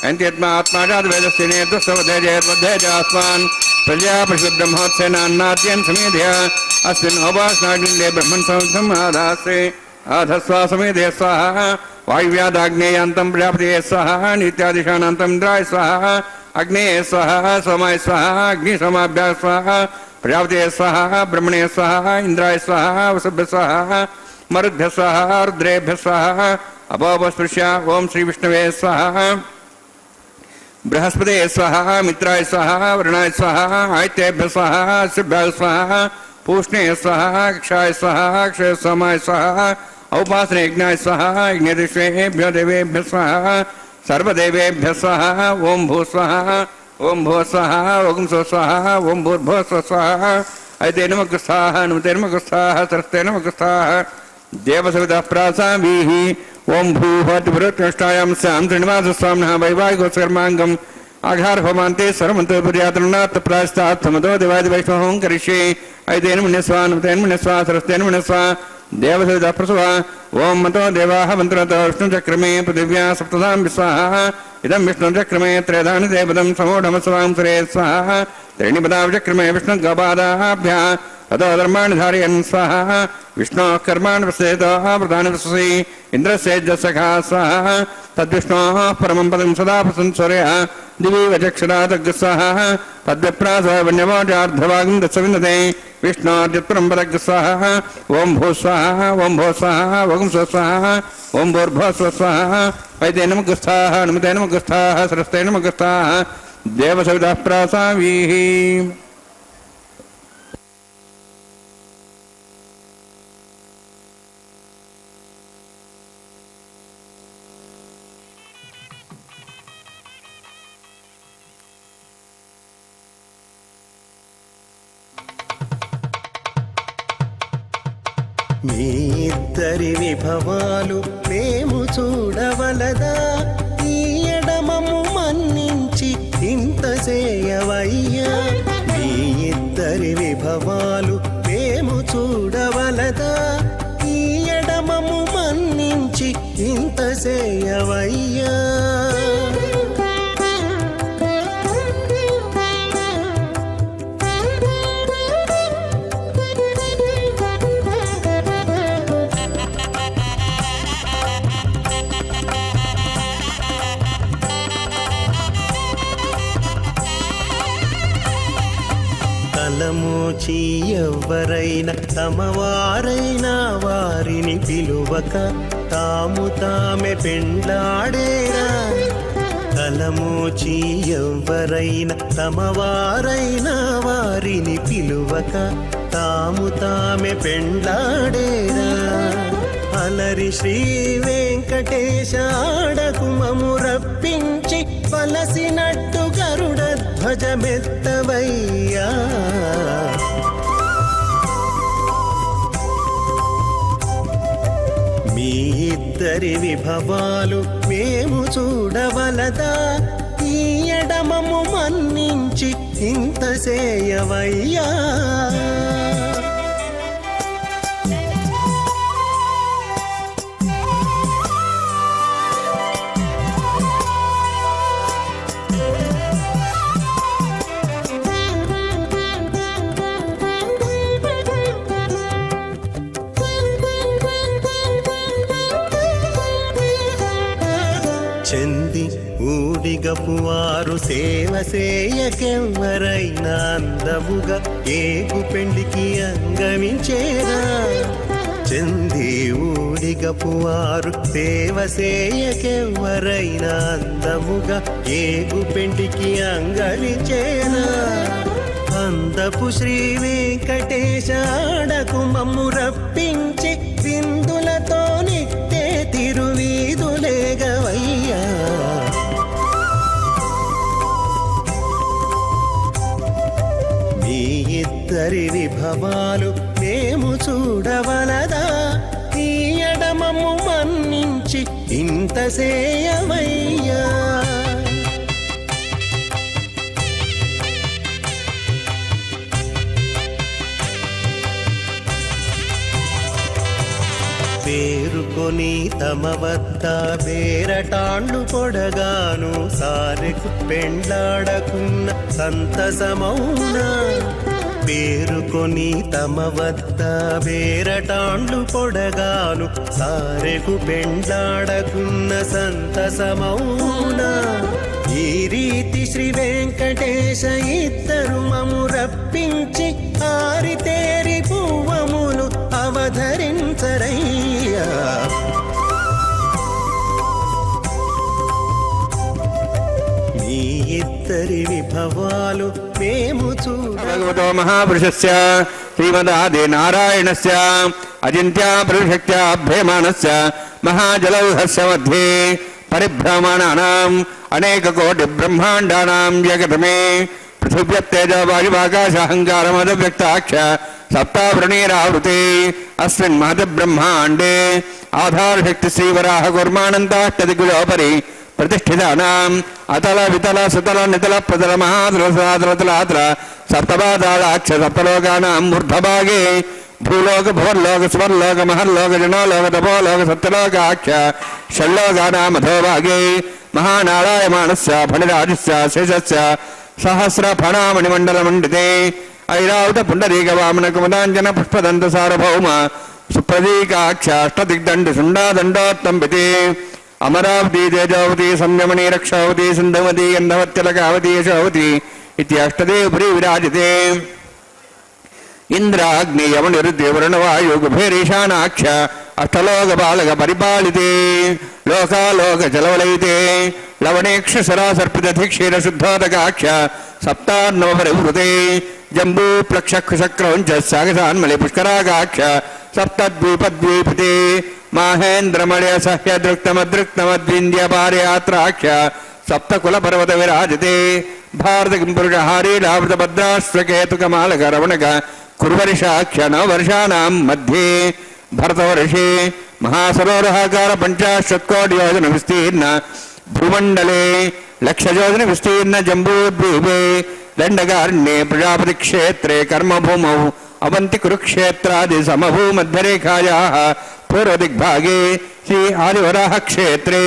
अन्त्यत्मा आत्मा जातवेदस्तेन दुःसवधेजयद्वद्धेजास्मान् प्रजा पशुब्रह्मोत्सेनान्नाद्यन् समेधया अस्मिन् औपासनाग्निन्दे ब्रह्मन् संस्थम् आधास्ते आधस्वा समेधे स्वाहा वायुव्यादाग्नेयान्तं प्रजापतये स्वाहा नित्यादिशानान्तम् इन्द्राय स्वाहा अग्नेये स्वाहा सोमाय स्वाहा अग्निसोमाभ्याः स्वाहा प्रजापतये स्वाहा ब्रह्मणे स्वाहा इन्द्राय स्वाहा वसुभ्यः स्वाहा मरुद्भ्यः स्वाहा रुद्रेभ्यः स्वाहा अपोपस्पृश्य ओं श्री विष्णवे स्वाहा बृहस्पते स्वाहा मित्राय स्वाहा वरुणाय स्वाहा आदित्येभ्यः स्वाहा अस्यभ्यः स्वाहा पूष्णे स्वाहा कक्षाय स्वाहा अक्षय सोमाय स्वाहा औपासने यज्ञाय स्वाहा यज्ञदिष्वेभ्यो देवेभ्यः स्वाहा सर्वदेवेभ्यः स्वाहा ओम भूस्वाहा ओम भूस्वाहा ओम स्वस्वाहा ओम भूर्भुवः स्वाहा ऐते नमः स्वाहा नमते नमः स्वाहा सरस्वते नमः स्वाहा देवसवितः प्रासाभिः ओम भूभट्टपुरत्ष्टायां स्यां श्रीनिवासस्वामिनः वैवाहिकोत्सर्माङ्गम् आघारहोमान्ते सर्वमन्त्रपर्यातरणात् प्रायश्चात् समतो देवादिवैष्णवं करिष्ये ऐतेन मुनिस्वा नमतेन मुनिस्वा सरस्तेन मुनिस्वा देवसवितः प्रसवा ओम मतो देवाः मन्त्रतो विष्णुचक्रमे पृथिव्या सप्तधां विस्वाहा इदं विष्णुचक्रमे त्रयधानि देवदं समूढमस्वां सुरे स्वाहा त्रीणिपदाचक्रमे विष्णुगपादाभ्यः ततो धर्माणि धारयन् स्वाहा विष्णोः कर्माणि प्रसेतः प्रधानि प्रससि इन्द्रस्येजसखा स्वाहा तद्विष्णोः परमं पदं सदा प्रसंस्वर्यः दिवि वचक्षरातग् स्वाहा तद्विप्रासवन्यवाचार्धवागं दत्सविन्दते विष्णोर्यत्परं पदग् स्वाहा ओम भू स्वाहा ओम भो स्वाहा ओम स्वस्वाहा ओम भूर्भुवः स्वाहा वैते नमः स्वाहा नमते नमः स्वाहा सरस्वते नमः स्वाहा देवसवितः प्रासाभिः మీ ఇద్దరి విభవాలు మేము చూడవలదా ఈ ఎడమము మన్నించి ఇంత చేయవయ్యా మీ ఇద్దరి విభవాలు మేము చూడవలదా ఈ ఎడమము మన్నించి ఇంత చేయవయ్యా తలమూచి ఎవ్వరైనా తమవారైనా వారిని పిలువక తాము తామే పెండ్లాడేరా తలమూచి ఎవ్వరైనా తమవారైనా వారిని పిలువక తాము తామే పెండ్లాడేరా అలరి శ్రీ వెంకటేశ ఆడకుమము రప్పించి వలసినట్టు గరుడ ధ్వజమెత్తవయ్యా మీ ఇద్దరి విభవాలు మేము చూడవలదా ఈ ఎడమము మన్నించి ఇంత చేయవయ్యా చెంది ఊడిగపు వారు సేవ సేయకెవ్వరైనా అందముగా ఏగు పెండికి అంగమించేరా చెంది ఊడిగపు వారు సేవ సేయకెవ్వరైనా అందముగా ఏగు పెండికి అంగమించేరా అందపు శ్రీ వెంకటేశ ఆడకు మమ్ము రప్పించి విందులతో నిట్టే తిరువీధులేగవయ్యా మీ ఇద్దరి విభవాలు మేము చూడవలదా ఈ ఎడమము మన్నించి ఇంత సేయవయ్యా పేరుకొని తమ వద్ద బేరటాండ్లు పొడగాను సారెకు పెండ్లాడకున్న సంతసమౌనా పేరుకొని తమ వద్ద బేరటాండ్లు పొడగాను సారెకు పెండ్లాడకున్న సంతసమౌనా ఈ రీతి శ్రీ వెంకటేశ ఇద్దరు మము రప్పించి ఆరితేరి పువ్వములు అవధరించరయ్యా మీ ఇద్దరి విభవాలు మేము భగవతో మహాపురుషస్య శ్రీమదాది నారాయణస్య అచింత్య ప్రశక్త్యా భ్యమానస్య మహాజలౌహస్య మధ్యే పరిభ్రమణానాం అనేక కోటి బ్రహ్మాండానాం జగతమే పృథివ్యత్తేజ వాయువాకాశాహంకారమద వ్యక్తాక్ష సప్తావృణీరావృతే అస్మిన్ మహద బ్రహ్మాండే ఆధారశక్తి శ్రీవరాహ కుర్మానంతాష్టదిగులోపరి ప్రతిష్ఠితానాం అతల వితల సుతల నితల ప్రతల మహాతల సతల సప్తపాదాళాక్ష సప్తలోకానాం మూర్ధభాగే భూలోక భువర్లోక స్వర్లోక మహర్లోక జనోలోక తపోలోక సప్తలోకాక్ష షణ్లోకానాం అధోభాగే మహానారాయమాణస్య ఫణిరాజస్య శేషస్య సహస్ర ఫణామణిమండలమండితే ఐరావత పుండరీక వామన కుమదాంజన పుష్పదంత సార్వభౌమ సుప్రదీకాక్షాష్టదిగ్దండి శుండాదండోత్తంబితే అమరావతి తేజావతి సంయమని రక్షావతి సింధవతి గంధవత్యలకావతి యశోవతి ఇత్యాష్టదేపురి విరాజితే ఇంద్రాగ్ని యమనిరుద్యవరుణవాయు గుభేరీశానాక్ష అష్టలోక బాలక పరిపాలితే లోకాలోక జలవలయితే లవణేక్ష సరాసర్పిత ధిక్షీర శుద్ధోదకాక్ష సప్తాన్నవ పరివృతే జంబూ ప్లక్షక్రౌంచ సాగసాన్మలి పుష్కరాగాక్ష సప్తద్వీపద్వీపితే మాహేంద్రమణ్య సహ్యదృక్తమదృక్తమద్వింద్య పారయాత్రాక్ష సప్తకుల పర్వత విరాజతే భారత కింపురుషహారీడావృత భద్రాశ్వకేతుకమాలక రవణక కుర్వర్షాఖ్య నవవర్షాణం మధ్యే భరతవర్షే మహాసరోరహాకార పంచాశత్కోటి యోజన విస్తీర్ణ భూమండలే లక్షయోజన విస్తీర్ణ జంబూద్వీపే దండకారణ్యే ప్రజాపతి క్షేత్రే కర్మభూమౌ అవంతి కురుక్షేత్రాది సమభూమధ్యరేఖాయాః పూర్వదిగ్భాగే శ్రీ ఆదివరాహ క్షేత్రే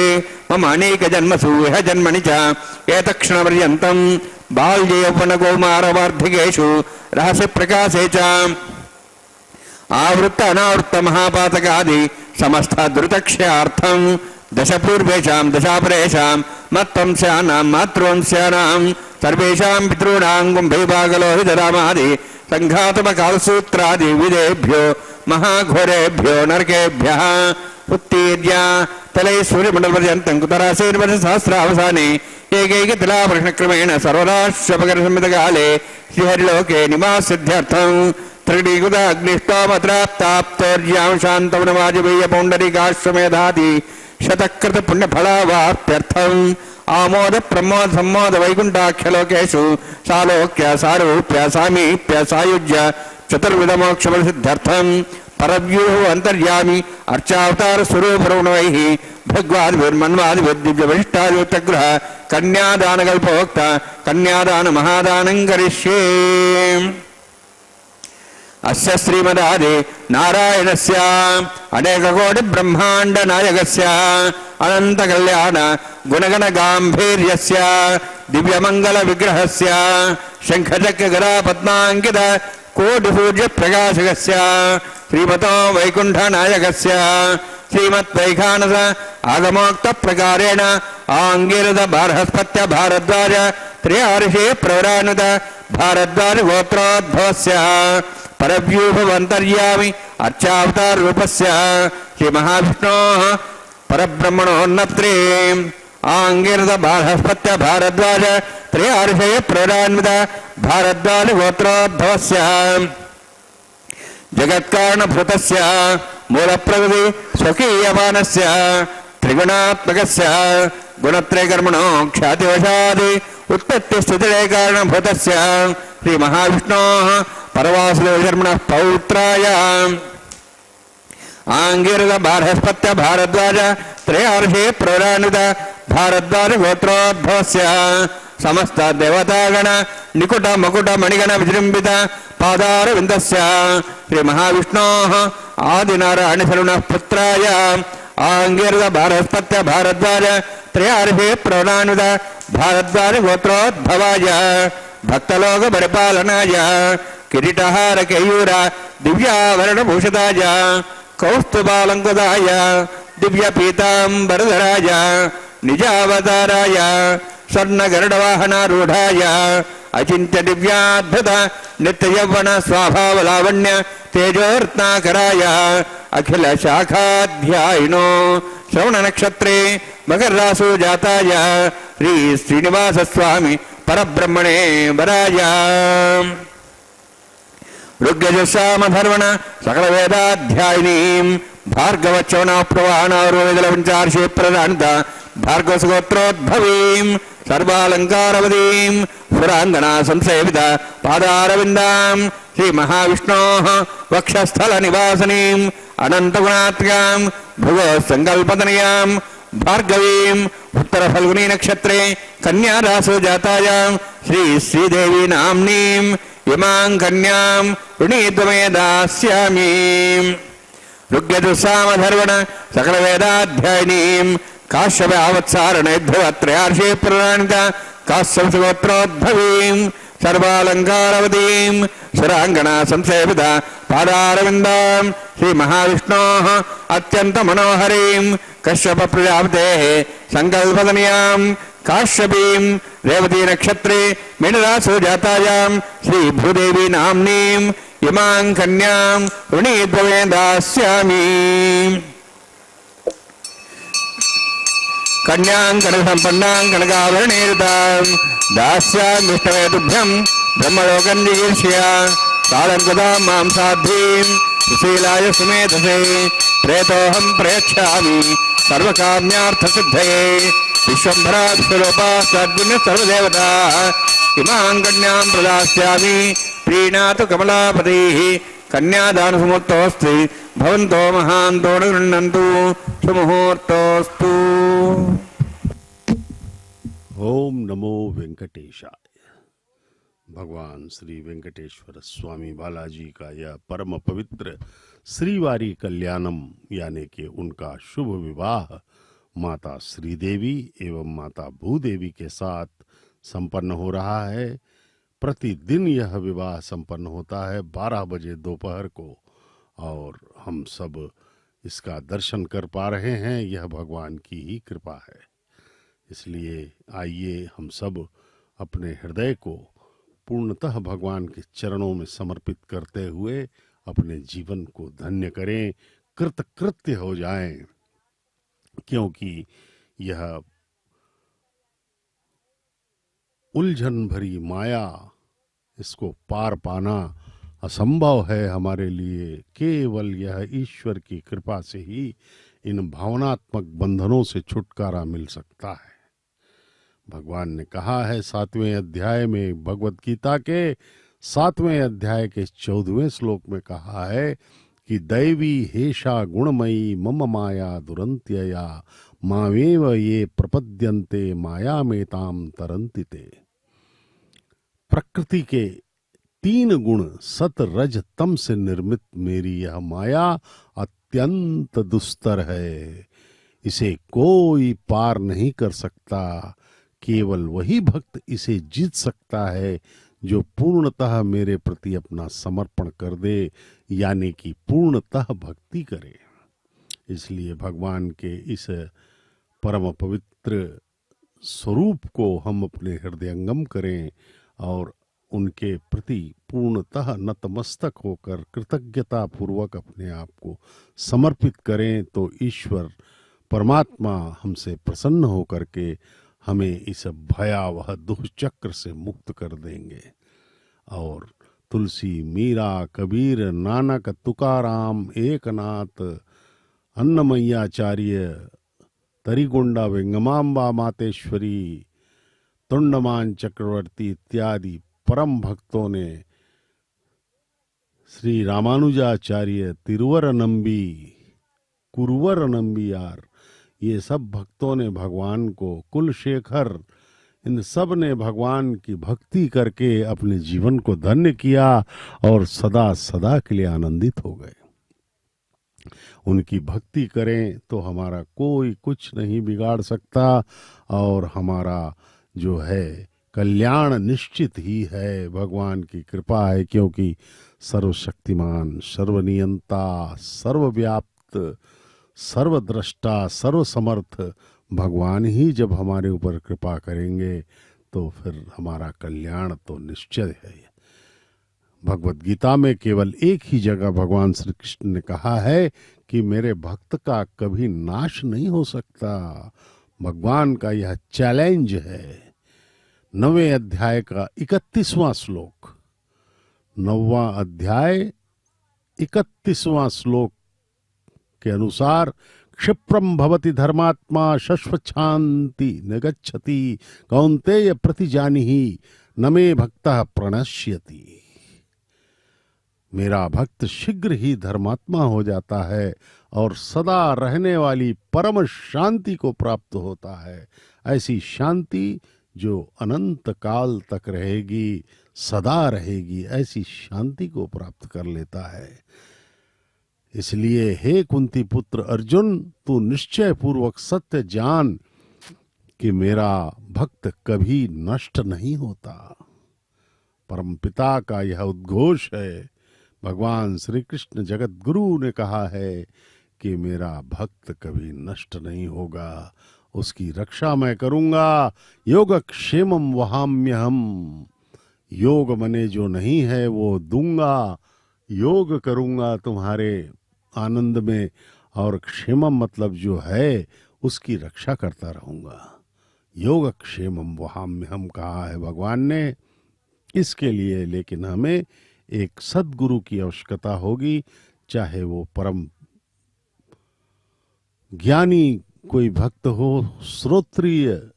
మమ అనేక జన్మసు ఇహ జన్మని చ ఏతక్షణపర్యంతం బాల్య యౌవన కౌమార వార్ధికేషు రహస్య ప్రకాశే చ ఆవృత్త అనావృత్త మహాపాతకాది సమస్త ధృతక్షయార్థం దశపూర్వేషాం దశాపరేషాం మత్వంశానాం మాతృవంశానాం సర్వేషాం పితॄణాం కుంభైభాగలోహితరామాది సంఘాతమకాలసూత్రాది విదేభ్యో మహాఘోరేభ్యో నరకేభ్యః ఉత్తీర్య తలై సూర్యమండలపర్యంతం కుతరాశైర్వర్ష సహస్రావసానే ఏకైక తిలాపృష్ణక్రమేణ సర్వరాశ్వపకర సంహితకాలే శ్రీహరిలోకే నివాసిద్ధ్యర్థం త్రికటీకృత అగ్నిష్టోమత్రాప్తాప్తోర్యాం శాంతవనవాజపేయ పౌండరీకాశ్వమేధాది శతకృత పుణ్యఫలావాప్త్యర్థం ఆమోద ప్రమోద సమ్మోద వైకుంఠాఖ్యలోకేషు సాలోక్య సారూప్య సామీప్య సాయుజ్య చతుర్విధ మోక్షఫలసిద్ధ్యర్థం పరవ్యూహ అంతర్యామి అర్చావతార స్వరూపరుణవై భగవాదిర్మన్వాదిర్దివ్య వరిష్టాదిగ్రహ కన్యాదానకల్పోక్త కన్యాదాన మహాదానం కరిష్యే. అస్య శ్రీమదాది నారాయణస్య అనేక కోటి బ్రహ్మాండ నాయకస్య అనంత కళ్యాణ గుణగణ గాంభీర్యస్య దివ్యమంగళ విగ్రహస్య శంఖచక్ర గదా పద్మాంకిత కోటి సూర్య ప్రకాశకస్య శ్రీమతో వైకుంఠ నాయకస్య శ్రీమత్ వైఖానస ఆగమోక్త ప్రకారేణ ఆంగిరద బార్హస్పత్య భారద్వాజ త్రయార్షే ప్రవరానుత భారద్వాజ గోత్రోద్భవస్య పరవ్యూహమంతర్యామి అర్చావతార రూపస్య శ్రీ మహావిష్ణోః పరబ్రహ్మణోన్నత్రే ఆంగిరద బార్హస్పత్య భారద్వాజ త్రయార్షయ ప్రవరాన్విత భారద్వాజ గోత్రోద్భవస్య జగత్కారణభృతస్య మూలప్రకృతి స్వకీయమానస్య త్రిగుణాత్మకస్య గుణత్రయకర్మణో ఖ్యాతివశాది ఉత్పత్తి స్థితిలయ కారణభూతస్య శ్రీ మహావిష్ణోః పరవాసుదేవశర్మణః పౌత్రాయ ఆంగిరద బార్హస్పత్య భారద్వాజ త్రయార్షే ప్రవరాన్విత భారద్వాజ గోత్రోద్భవస్య సమస్త దేవతాగణ నికుట మకుట మణిగణ విజృంభిత పాదార విందస్య శ్రీ మహావిష్ణోః ఆదినారాయణశరుణః పుత్రాయ ఆంగిరద బార్హస్పత్య భారద్వాజ త్రయార్షే ప్రవరాన్విత భారద్వాజ గోత్రోద్భవాయ భక్తలోక పరిపాలనాయ కిరీటహార కేయూర దివ్యావరణభూషితాయ కౌస్తుభాలంకుదాయ దివ్య పీతాంబరధరాయ నిజావతారాయ స్వర్ణగరుడవాహనారూఢాయ అచింత్య దివ్యాద్భుత నిత్యయౌవన స్వభావలావణ్య తేజోర్త్నాకరాయ అఖిల శాఖాధ్యాయినో శ్రవణ నక్షత్రే మకర్రాసు జాతాయ శ్రీ శ్రీనివాస స్వామి పరబ్రహ్మణే వరాయ ఋగ్యజుస్సామధర్వణ సకల వేదాధ్యాయినీం భార్గవచ్చవన ప్రవాహణారువేదల పంచార్షే ప్రదానిత भार्गवसगोत्रोद्भवीं सर्वालङ्कारवतीं सुराङ्गना संसेवित पादारविन्दां श्रीमहाविष्णोः वक्षस्थलनिवासनीम् अनन्तगुणात्मकां भुवः भार्गवीं उत्तरफल्गुनी नक्षत्रे कन्यारासो जातायां श्रीदेवी नाम्नीं इमां कन्यां ऋणीत्वमे दास्यामि। ऋग्यजुस्सामधर्वण सकलवेदाध्यायिनीं काश्यपावत्सारणेभ्यवत्रयार्षे प्रणानित काश्यपगोत्रोद्भवीं सर्वालङ्कारवतीं सुराङ्गना संसेवित पादारविन्दां श्रीमहाविष्णोः अत्यन्तमनोहरीं कश्यप प्रजापतेः सङ्कल्पतनयां काश्यपीं रेवती नक्षत्रे मीनरासो जातायां श्रीभूदेवी नाम्नीं इमां कन्यां ऋणीद्वमे दास्यामि। कन्यां कनकसम्पन्नां कनकाभरणेरितां दास्यामि तुभ्यं ब्रह्मलोकं जिगीर्ष्या कालङ्कृतां मां साध्वीं सुशीलाय सुमेधसे प्रेतोऽहं प्रेक्ष्यामि सर्वकाम्यार्थसिद्धये विश्वम्भराक्षरोपाः सद्गुण्यः सर्वदेवताः इमां कन्यां प्रदास्यामि प्रीणातु कमलापतिः कन्यादानसमुहूर्तोऽस्ति भवन्तो महान्तो न गृह्णन्तु सुमुहूर्तोऽस्तु। ओम नमो वेंकटेशाय। भगवान श्री वेंकटेश्वर स्वामी बालाजी का यह परम पवित्र श्रीवारी कल्याणम यानी कि उनका शुभ विवाह माता श्रीदेवी एवं माता भूदेवी के साथ संपन्न हो रहा है। प्रतिदिन यह विवाह संपन्न होता है 12 बजे दोपहर को और हम सब इसका दर्शन कर पा रहे हैं। यह भगवान की ही कृपा है। इसलिए आइए हम सब अपने हृदय को पूर्णतः भगवान के चरणों में समर्पित करते हुए अपने जीवन को धन्य करें, कृतकृत्य हो जाएं, क्योंकि यह उलझन भरी माया, इसको पार पाना असंभव है हमारे लिए। केवल यह ईश्वर की कृपा से ही इन भावनात्मक बंधनों से छुटकारा मिल सकता है। भगवान ने कहा है 7वें अध्याय में, भगवत गीता के 7वें अध्याय के 14वें श्लोक में कहा है कि दैवी हेषा गुणमयी मम माया दुरंत्यया मावेव ये प्रपद्यन्ते माया मेताम तरंतिते। प्रकृति के 3 गुण सत रज तम से निर्मित मेरी यह माया अत्यंत दुस्तर है। इसे कोई पार नहीं कर सकता। केवल वही भक्त इसे जीत सकता है जो पूर्णतः मेरे प्रति अपना समर्पण कर दे, यानी कि पूर्णतः भक्ति करे। इसलिए भगवान के इस परम पवित्र स्वरूप को हम अपने हृदयंगम करें और उनके प्रति पूर्णतः नतमस्तक होकर कृतज्ञता पूर्वक अपने आप को समर्पित करें, तो ईश्वर परमात्मा हमसे प्रसन्न होकर के हमें इस भयावह दुष्चक्र से मुक्त कर देंगे। और तुलसी, मीरा, कबीर, नानक, तुकाराम, एकनाथ, अन्नमय्याचार्य, तरिगोंडा वेंगमांबा मातेश्वरी, तुंडमान चक्रवर्ती इत्यादि परम भक्तों ने, श्री रामानुजाचार्य, तिरुवर नंबी, कुरुवर नंबियार, ये सब भक्तों ने भगवान को, कुलशेखर, इन सब ने भगवान की भक्ति करके अपने जीवन को धन्य किया और सदा सदा के लिए आनंदित हो गए। उनकी भक्ति करें तो हमारा कोई कुछ नहीं बिगाड़ सकता और हमारा जो है कल्याण निश्चित ही है। भगवान की कृपा है, क्योंकि सर्वशक्तिमान, सर्वनियंता, सर्वव्याप्त, सर्वद्रष्टा, सर्वसमर्थ भगवान ही जब हमारे ऊपर कृपा करेंगे तो फिर हमारा कल्याण तो निश्चय है। भगवत गीता में केवल एक ही जगह भगवान श्री कृष्ण ने कहा है कि मेरे भक्त का कभी नाश नहीं हो सकता। भगवान का यह चैलेंज है। 9वें अध्याय का 31वां श्लोक, 9वां अध्याय 31वां श्लोक के अनुसार क्षिप्रम भवति धर्मात्मा शश्वच्छांति न गच्छति कौन्तेय प्रतिजानिहि न मे भक्तः प्रणश्यति। मेरा भक्त शीघ्र ही धर्मात्मा हो जाता है और सदा रहने वाली परम शांति को प्राप्त होता है। ऐसी शांति जो अनंत काल तक रहेगी, सदा रहेगी, ऐसी शांति को प्राप्त कर लेता है। इसलिए हे कुंती पुत्र अर्जुन, तू निश्चय पूर्वक सत्य जान कि मेरा भक्त कभी नष्ट नहीं होता। परमपिता का यह उद्घोष है। भगवान श्री कृष्ण जगत गुरु ने कहा है कि मेरा भक्त कभी नष्ट नहीं होगा, उसकी रक्षा मैं करूंगा। योगक्षेमम वहाम्यहम, योग मने जो नहीं है वो दूंगा, योग करूंगा तुम्हारे आनंद में, और क्षेमम मतलब जो है उसकी रक्षा करता रहूंगा। योगक्षेमम वहाम्यहम कहा है भगवान ने। इसके लिए लेकिन हमें एक सद्गुरु की आवश्यकता होगी, चाहे वो परम ज्ञानी कोई भक्त हो, श्रोत्रिय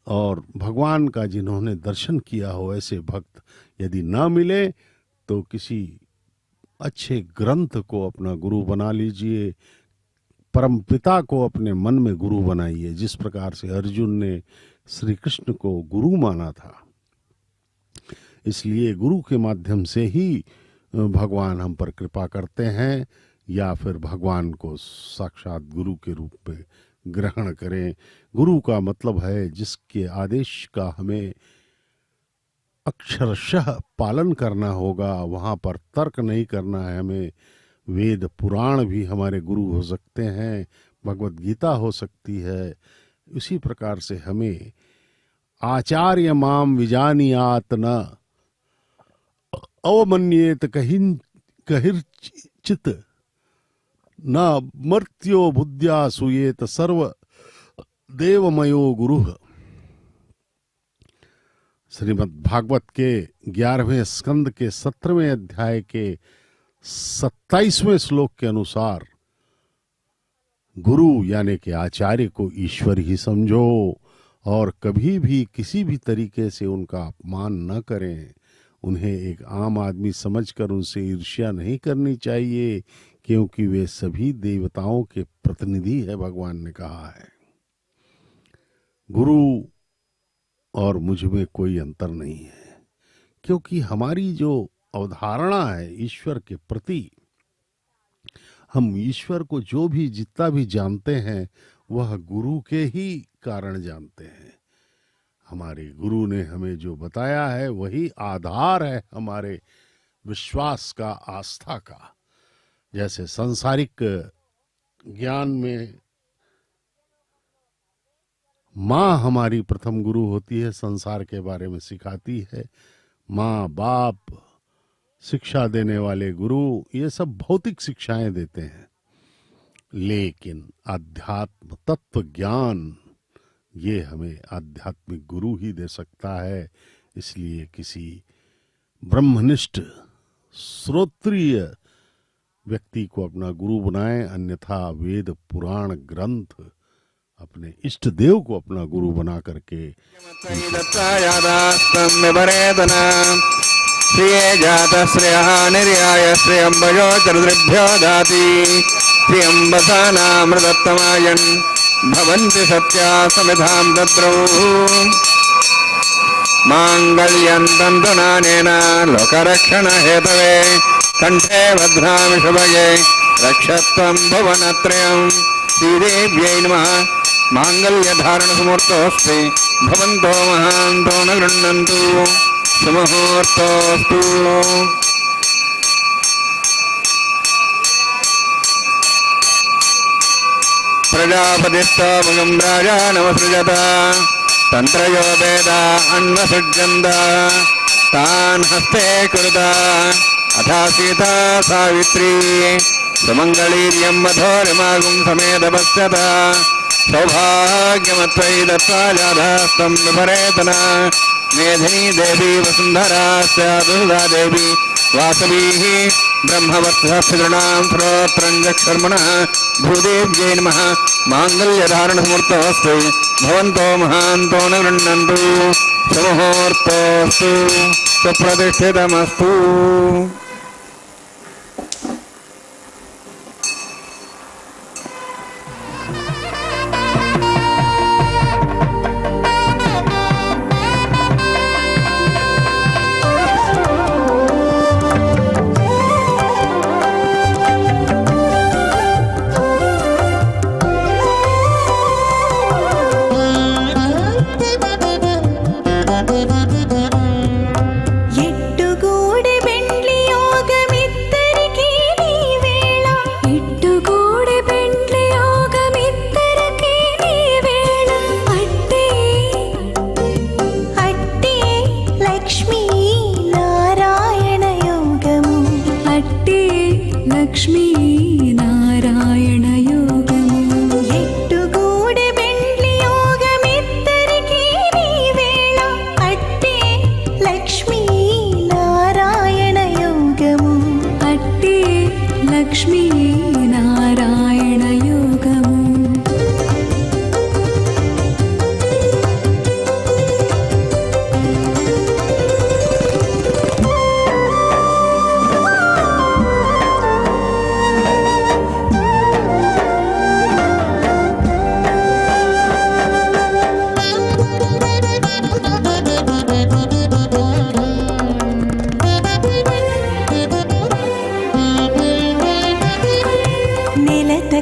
और भगवान का जिन्होंने दर्शन किया हो, ऐसे भक्त यदि ना मिले तो किसी अच्छे ग्रंथ को अपना गुरु बना लीजिए, परम पिता को अपने मन में गुरु बनाइए। जिस प्रकार से अर्जुन ने श्री कृष्ण को गुरु माना था, इसलिए गुरु के माध्यम से ही भगवान हम पर कृपा करते हैं, या फिर भगवान को साक्षात गुरु के रूप में ग्रहण करें। गुरु का मतलब है जिसके आदेश का हमें अक्षरशः पालन करना होगा, वहाँ पर तर्क नहीं करना है हमें। वेद पुराण भी हमारे गुरु हो सकते हैं, भगवत गीता हो सकती है। उसी प्रकार से हमें आचार्य माम विजानियात न अवमन्येत कहिर्चित न मर्त्यो बुद्ध्या सुयेत सर्व देवमयो गुरु। श्रीमद् भागवत के 11वें स्कंद के 17वें अध्याय के 27वें श्लोक के अनुसार गुरु यानी कि आचार्य को ईश्वर ही समझो और कभी भी किसी भी तरीके से उनका अपमान न करें। उन्हें एक आम आदमी समझकर उनसे ईर्ष्या नहीं करनी चाहिए, क्योंकि वे सभी देवताओं के प्रतिनिधि है। भगवान ने कहा है गुरु और मुझ में कोई अंतर नहीं है, क्योंकि हमारी जो अवधारणा है ईश्वर के प्रति, हम ईश्वर को जो भी जितना भी जानते हैं वह गुरु के ही कारण जानते हैं। हमारे गुरु ने हमें जो बताया है वही आधार है हमारे विश्वास का, आस्था का। जैसे सांसारिक ज्ञान में माँ हमारी प्रथम गुरु होती है, संसार के बारे में सिखाती है। माँ बाप, शिक्षा देने वाले गुरु, ये सब भौतिक शिक्षाएं देते हैं, लेकिन अध्यात्म तत्व ज्ञान ये हमें आध्यात्मिक गुरु ही दे सकता है। इसलिए किसी ब्रह्मनिष्ठ श्रोत्रिय व्यक्ति को अपना गुरु बनाएं, अन्यथा वेद पुराण ग्रंथ अपने इष्ट देव को अपना गुरु बना करके श्रिये जात श्रेयः निर्याय श्रेयंबयो चरुद्भ्यो दाति श्रियंबसानामृतत्तमायन् भवन्ति सत्या समिधां दद्रौ मांगल्यं तन्तुनानेन लोकरक्षण हेतवे कंठे भद्रामि शुभगे रक्षत्वं भुवनत्रयं श्रीदेव्यै नमः। मांगल्यधारण सुमुहूर्तोऽस्ति भवन्तो महान्तो न गृह्णन्तु सुमुहूर्तोऽस्तु। प्रजापतिस्तमगं राजा नमसृजत तन्त्रयो वेदा अन्वसृज्यन्त तान् हस्ते कुरुता अथा सीता सावित्री सुमङ्गलीर्यं मधोरिमागुं समेतपश्यत सौभाग्यमत्वयि दत्त्वा जाधास्तं विपरेतना मेधिनी देवी वसुन्धरा स्यात् सुधा देवी वासवी ब्रह्मवत्सृणां श्रोत्रञ्जक्षर्मणः भूदेव्यै नमः माङ्गल्यधारणमुहूर्तोऽस्तु भवन्तो महान्तो न गृह्णन्तु सुमुहूर्तोऽस्तु सुप्रतिष्ठितमस्तु।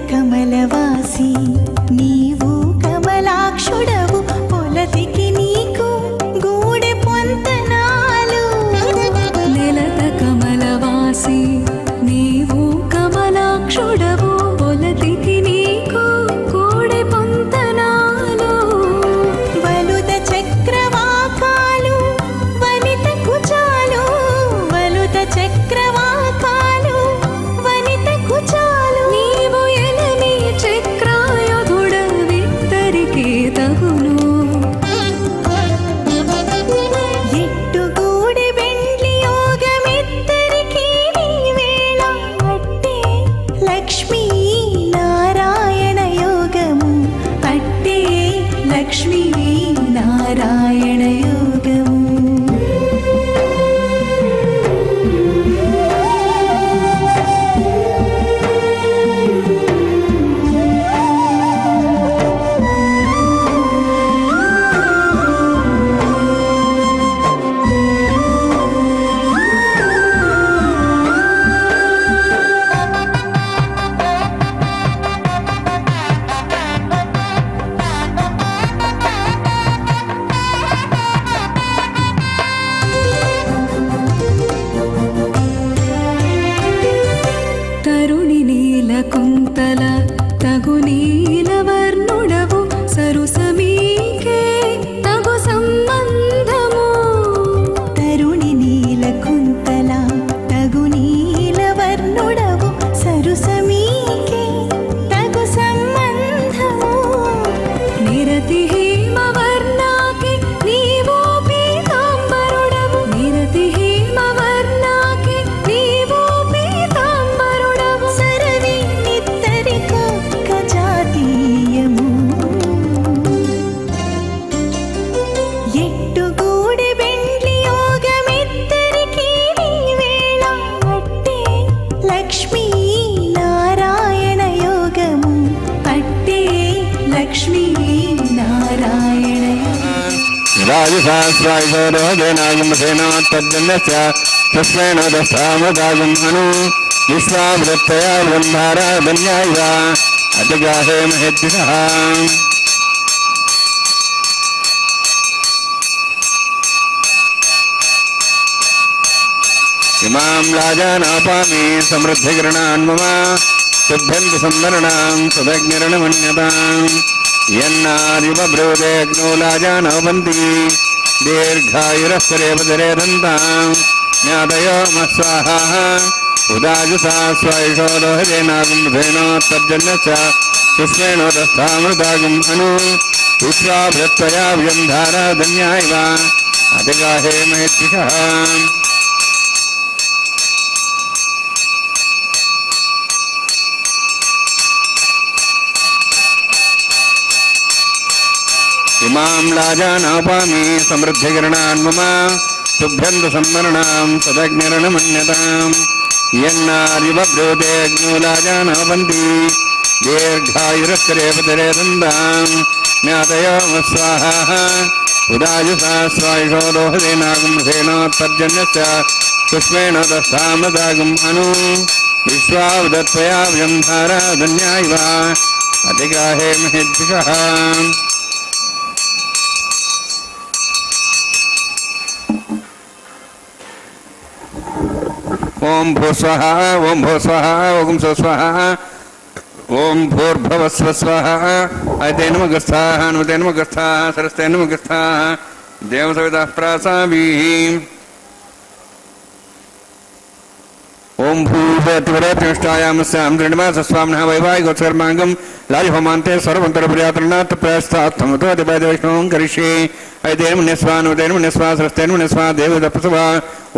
కమలవాసి నీవు కమలాక్షుడవు పొలతికి నీకు గూడె పొంతనాలు నెలత కమలవాసి నీవు కమలాక్షుడవు పొలతికి నీకు గూడె పొంతనాలు వలుద చక్రవాకాలు వనిత కుచాలు వలుద చక్రవాకాలు వనిత కుచాలు నీవు ఎలని చక్రాయుధుడవిద్దరికీ తగును ఎట్టుగూడి వెండ్లి యోగమిద్దరికీ నీ వేళ అట్టే లక్ష్మీ నారాయణ యోగము అట్టే లక్ష్మీ నారాయణ యోగము తరుణి నీల కుంతల తగు నీలవర్ణుడవు సరుసమీకే తగు సంబంధము తరుణి నీల కుంతల తగు నీల వర్ణుడవు సరుసమీకే తగు సంబంధము నిరతి హేమవర్ణాకి నీవో పీతాంబరుడవు నిరతి హేమవర్ణాకి నీవో పీతాంబరుడవు సరవి నిత్తరికొక్క జాతీయము ఎట్టుగూడి వెండ్లి యోగమిద్దరికీ నీ వేళ అట్టే లక్ష్మీ నారాయణ యోగము అట్టే లక్ష్మీ నారాయణ యోగము రాజశాస్త్రాయుధోజనాగమసేనోత్తర్జన్యస్య తస్మేణ దస్తామదాగం అను విశ్వావృత్తయా బ్రహ్మారాధన్యాయ అతిగాహే మహేద్దిశః ఇమాం రాజానాపామి సమృద్ధికిరణాన్ మమ శుద్ధంతి సంవరణాం సుదగ్నిరణమన్యతాం యన్నారివ బ్రూదేగ్నో రాజానవంతి దీర్ఘాయురస్వరేపదరేదంతాం జ్ఞాతయో మస్వాహా ఉదాజుసా స్వైషోదోహజేనాగంధేనోత్తర్జన్యస్య సుస్మేణోదస్థామృతాగం అను విశ్వాభృత్వయా వ్యంధారాధన్యాయవ అతిగాహే మహేద్దిశః इमां लाजानापामि समृद्धिकिरणान् मम तुभ्यन्तु सम्मरणां सदग्निरणमन्यताम् यन्नार्युभ्रूतेऽग्नो लाजानापन्ति दीर्घायुरस्करे पतिरे दन्ताम् ज्ञातयो स्वाहा उदायुषा स्वायुषो दोहदेनागुंसेनोत्तर्जन्यस्य पुष्पेण दस्तामदागुम् अनु विश्वावदत्वया व्यं धारा धन्यायव अधिगाहे महेद्विषः ओम भूस्वः ओम भूस्वः ओम स्वस्वः ओम भूर्भुवस्व स्वः अयते नमः गस्थाः नुते नमः गस्थाः सरस्ते नमः गस्थाः देवसवितः प्रासाभिः ओम भूपतिवरतिष्ठायामस्यां दृढमासस्वामिनः वैवाहिकोत्सर्माङ्गं लाजहोमान्ते सर्वन्तरपर्यातरणात् प्रस्थात्थमतो दिवैष्णवं करिष्ये अयतेन मुनिस्वानुतेन मुनिस्वा सरस्तेन मुनिस्वा देवदपसवा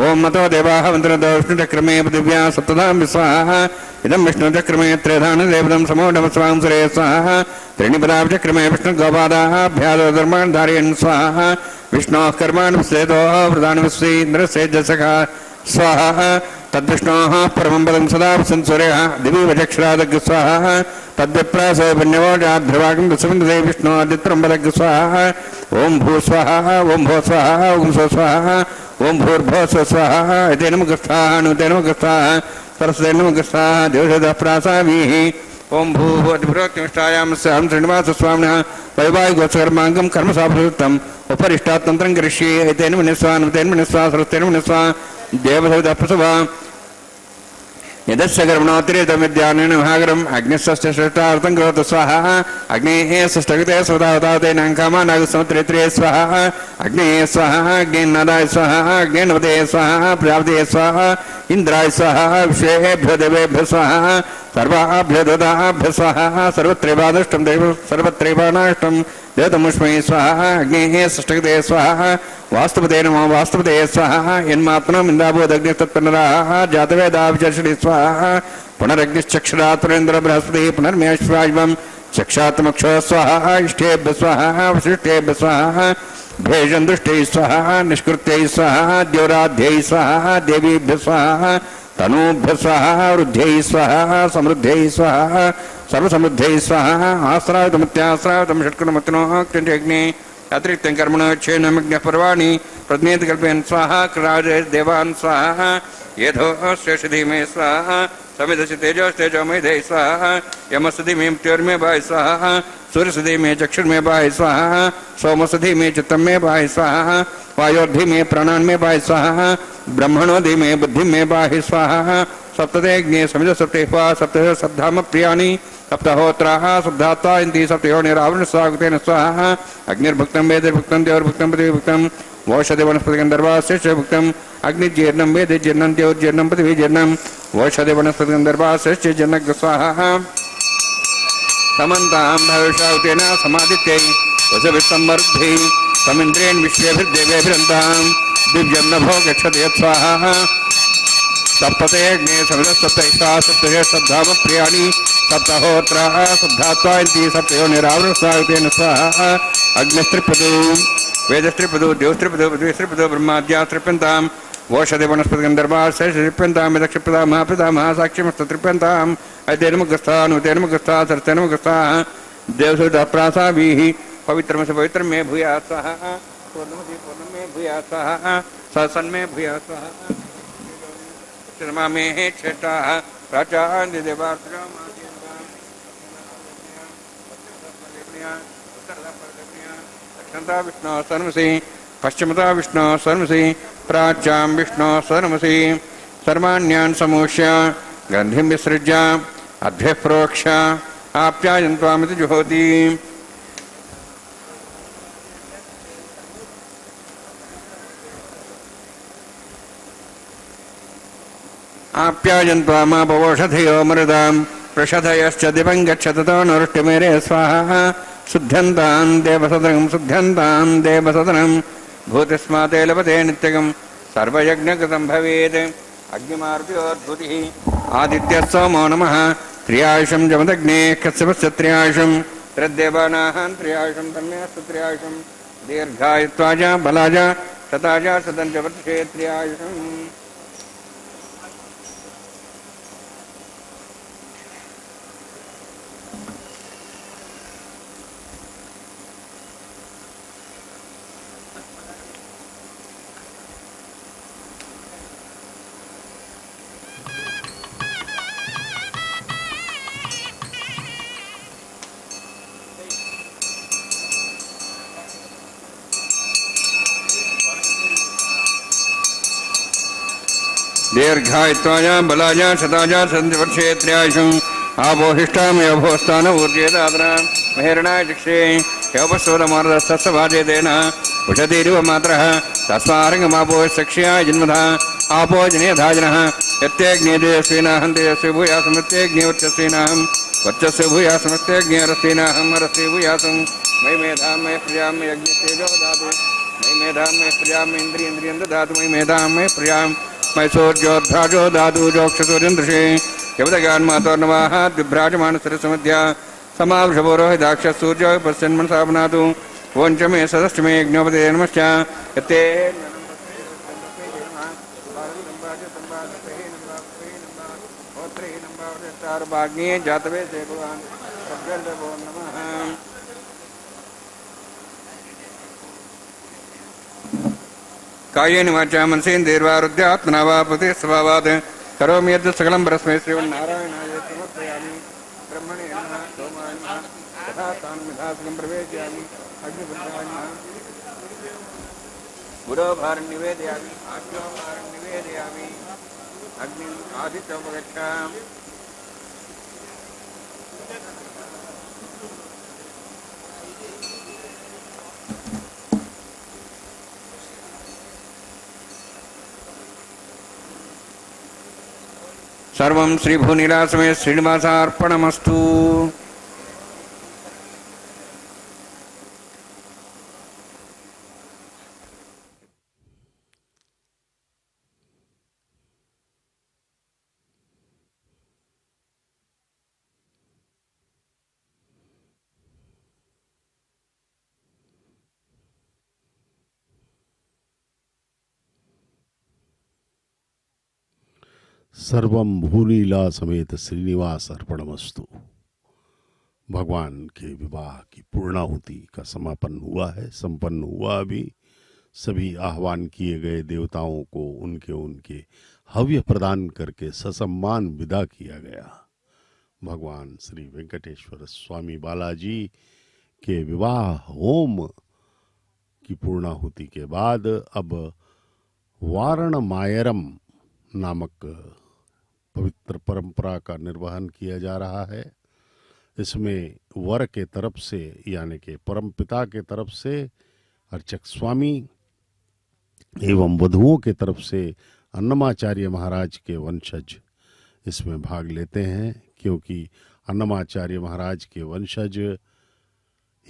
ओम मतो देवाः वन्दनतो विष्णुचक्रमे पृथिव्या सप्तधां विस्वाहा इदं विष्णुचक्रमे त्रेधान देवदं समोढमस्वां सुरे स्वाहा त्रीणिपदाचक्रमे विष्णुगोपादाभ्यादो धर्मान् धारयन् स्वाहा विष्णोः कर्माणि विश्लेतोः वृदानि विश्वेन्द्रस्येजसखा स्वाहा तद्विष्णोः परमं पदं सदा संसूर्यः दिवि वचक्षरादग् स्वाहा तद्विप्रासो पुण्यवोजाध्रुवागं विस्मन्दे विष्णोदित्रं पदग् स्वाहा ओम भूस्वाहा ओम भूस्वाहा ओम स्वस्वाहा ओम भूर्भुवस्व स्वाहा इति नमः गस्थाः नुते नमः गस्थाः सरस्वते नमः गस्थाः देवसवितः प्रासाभिः ओम भूभुवद्भुरोक्तिष्ठायामस्यां श्रीनिवासस्वामिनः वैवाहिकोत्सर्माङ्गं कर्मसाफलयुक्तम् उपरिष्टात्तन्त्रं करिष्ये एतेन मुनिस्वा नुतेन मुनिस्वा सरस्तेन मुनिस्वा देवसवितः प्रसवा यदस्य कर्मणोत्तरेतं विद्यानेन महागरम् अग्निस्य श्रेष्ठार्थं करोतु स्वाहा अग्नेः षष्ठकृते स्वदावतावतेन कामानागसमुत्रेत्रे स्वाहा अग्नेः स्वाहा अग्नेन्नादाय स्वाहा अग्नेन्वते स्वाहा प्रजापते स्वाहा इन्द्राय स्वाहा विश्वेभ्यो देवेभ्यो स्वाहा सर्वाभ्यो देवताभ्यो स्वाहा सर्वत्रैवादष्टं देव सर्वत्रैवानाष्टं देवतमुष्मै स्वाहा अग्नेः षष्ठकृते स्वाहा वास्तुपते नमो वास्तुपते स्वाहा यन्मात्मनम् इन्दाभूदग्निस्तत्पन्नराः जातवेदाभिचर्षणि स्वाहा पुनरग्निश्चक्षुरात् पुरेन्द्र बृहस्पतिः पुनर्मेश्वायवं चक्षात्मक्षो स्वाहा इष्टेभ्यः स्वाहा वसिष्ठेभ्यः स्वाहा भेषं दृष्टैः स्वाहा निष्कृत्यै स्वाहा द्योराध्यैः स्वाहा देवीभ्यः स्वाहा तनूभ्यः स्वाहा वृद्ध्यै स्वाहा समृद्ध्यै स्वाहा सर्वसमृद्ध्यै स्वाहा आश्रावितमत्याश्रावितं षट्कुलमतिनोः कृण्यग्ने अतिरिक्तं कर्मणोच्छेनमग्नः पर्वाणि प्रज्ञेत कल्पयन् स्वाहा कृराजय देवान् स्वाहा येधो शेषधीमे स्वाहा समिधसि तेजोस्तेजोमेधे स्वाहा यमसधि मे मृत्योर्मे भाय स्वाहा सूर्यसधि मे चक्षुर्मे भाय स्वाहा सोमसधि मे चित्तं मे भाय स्वाहा वायोर्धि मे प्राणान् मे भाय स्वाहा ब्रह्मणोधि मे बुद्धिं मे भाय स्वाहा सप्ततेऽग्ने समिध सप्तेह्वा सप्तः सप्धाम प्रियाणि सप्तहोत्राः सप्तात्वा इन्ति सप्तयोनिरावृण स्वागतेन स्वाहा अग्निर्भुक्तं वेदिर्भुक्तं देवर्भुक्तं पृथिवीभुक्तं वोषधि वनस्पतिगन्धर्वास्य भुक्तम् अग्निजीर्णं वेदे जीर्णं देवजीर्णं पृथिवीजीर्णं वोषधि वनस्पतिगन्धर्वास्य जन्नग स्वाहा समन्तां भविष्यावतेन समादित्यै वसविसम्मर्द्धि समिन्द्रेण विश्वेभिर्देवेभिरन्तां दिव्यं नभो गच्छति यत्स्वाहा सप्ततेऽग्ने समिधसप्तैषा सप्तशः सप्धाम प्रियाणि सप्तहोत्राः सप्धात्वा इति सप्तयोनिरावृण स्वागतेन स्वाहा अग्निस्त्रिपदो वेदस्त्रिपदो देवस्त्रिपदो पृथ्वीस्त्रिपदो ब्रह्माद्यास्त्रिप्यन्तां वोषधि वनस्पतिगन्धर्वाश्रेष्ठिप्यन्तां यदक्षिप्यता महापिता महासाक्ष्यमस्तत्रिप्यन्ताम् अयतेन मुखस्थाः नुतेन मुखस्थाः सरस्तेन मुखस्थाः देवसवितः प्रासाभिः पवित्रमसि पवित्रं मे भूयात् स्वाहा पूर्णमसि पूर्णं मे भूयात् स्वाहा सन्मे भूयात् स्वाहा मे श्रेष्ठाः प्राचान् देवार्चना दक्षिणता विष्णु सर्वसि पश्चिमता विष्णु सर्वसि प्राच्यां विष्णु सर्वसि सर्वाण्यान् समूष्य ग्रन्थिं विसृज्य अद्भ्यः प्रोक्ष आप्यायन्त्वामिति जुहोति आप्यायन्त्वामापवोषधयो मृदां प्रषधयश्च दिवं गच्छततो नृष्टिमेरे स्वाहा शुद्ध्यन्तां देवसदनं भूतिस्माते लभते नित्यगं सर्वयज्ञकृतं भवेत् अग्निमार्प्योद्भुतिः आदित्यः सोमो नमः त्र्यायुषं जमदग्ने कश्यपस्य त्र्यायुषं त्रिदेवानाहं त्रियायुषं तन्मेऽस्तु त्रियायुषं दीर्घायुत्वाज बलाज शताज सदंच वर्षे त्रियायुषम्। दीर्घायुत्वाय बलाय शताय सदंच वर्षे त्रियायुषम्। आपोहिष्ठामयोभोस्थान ऊर्जेदादरा महेरणाय चक्षे योपस्वरमार्दस्तस्य वाजेतेन उषतीरिव मात्रः तस्मारङ्गमापो सक्ष्याय जन्मधा आपो जनेधाजनः यत्यग्नेदेयस्वीनाहं तेजस्वी भूयासमत्यग्निवर्चस्वीनाहं वर्चस्य भूयासमत्यग्निरस्वीनाहं रस्वी भूयासं मयि मेधां मयि प्रियां मयि यज्ञस्तेजो ददातु मयि मेधां मयि प्रियां मयि इन्द्रियेन्द्रियं ददातु मयि मेधां मयि प्रियां मयि सूर्योद्भ्राजो दातु जोक्षसूर्यन्दृशे यवदगान्मातोर्नवाः द्विभ्राजमानसरसमध्या समावृषभोरोहिताक्ष सूर्यो पश्यन्मनसा पुनातु वोञ्च मे सदश्च मे यज्ञोपदे नमश्च यत्ते जातवे से भगवान् सद्गर्भो नमः। कायेन वाचा मनसेन्द्रियैर्वा हृदयात्मना वा प्रतिस्वभावात् करोमि यद् सकलं परस्मै श्रीमन्नारायणाय समर्पयामि। ब्रह्मणे नमः सोमाय नमः तथा तान्मिधासकं प्रवेशयामि। अग्निपुत्राय नमः गुरोभारं निवेदयामि। आज्ञोभारं निवेदयामि। अग्निम् आदित्योपगच्छामि। सर्वं श्रीभूनिलासमे श्रीनिवासार्पणमस्तु। सर्वम भूनीला समेत श्रीनिवास अर्पणमस्तु। भगवान के विवाह की पूर्णाहुति का समापन हुआ है, संपन्न हुआ। अभी सभी आह्वान किए गए देवताओं को उनके उनके हव्य प्रदान करके ससम्मान विदा किया गया। भगवान श्री वेंकटेश्वर स्वामी बालाजी के विवाह होम की पूर्णाहुति के बाद अब वारणमायरम नामक पवित्र परंपरा का निर्वहन किया जा रहा है। इसमें वर के तरफ से यानी कि परमपिता के तरफ से अर्चक स्वामी एवं वधुओं के तरफ से अन्नमाचार्य महाराज के वंशज इसमें भाग लेते हैं, क्योंकि अन्नमाचार्य महाराज के वंशज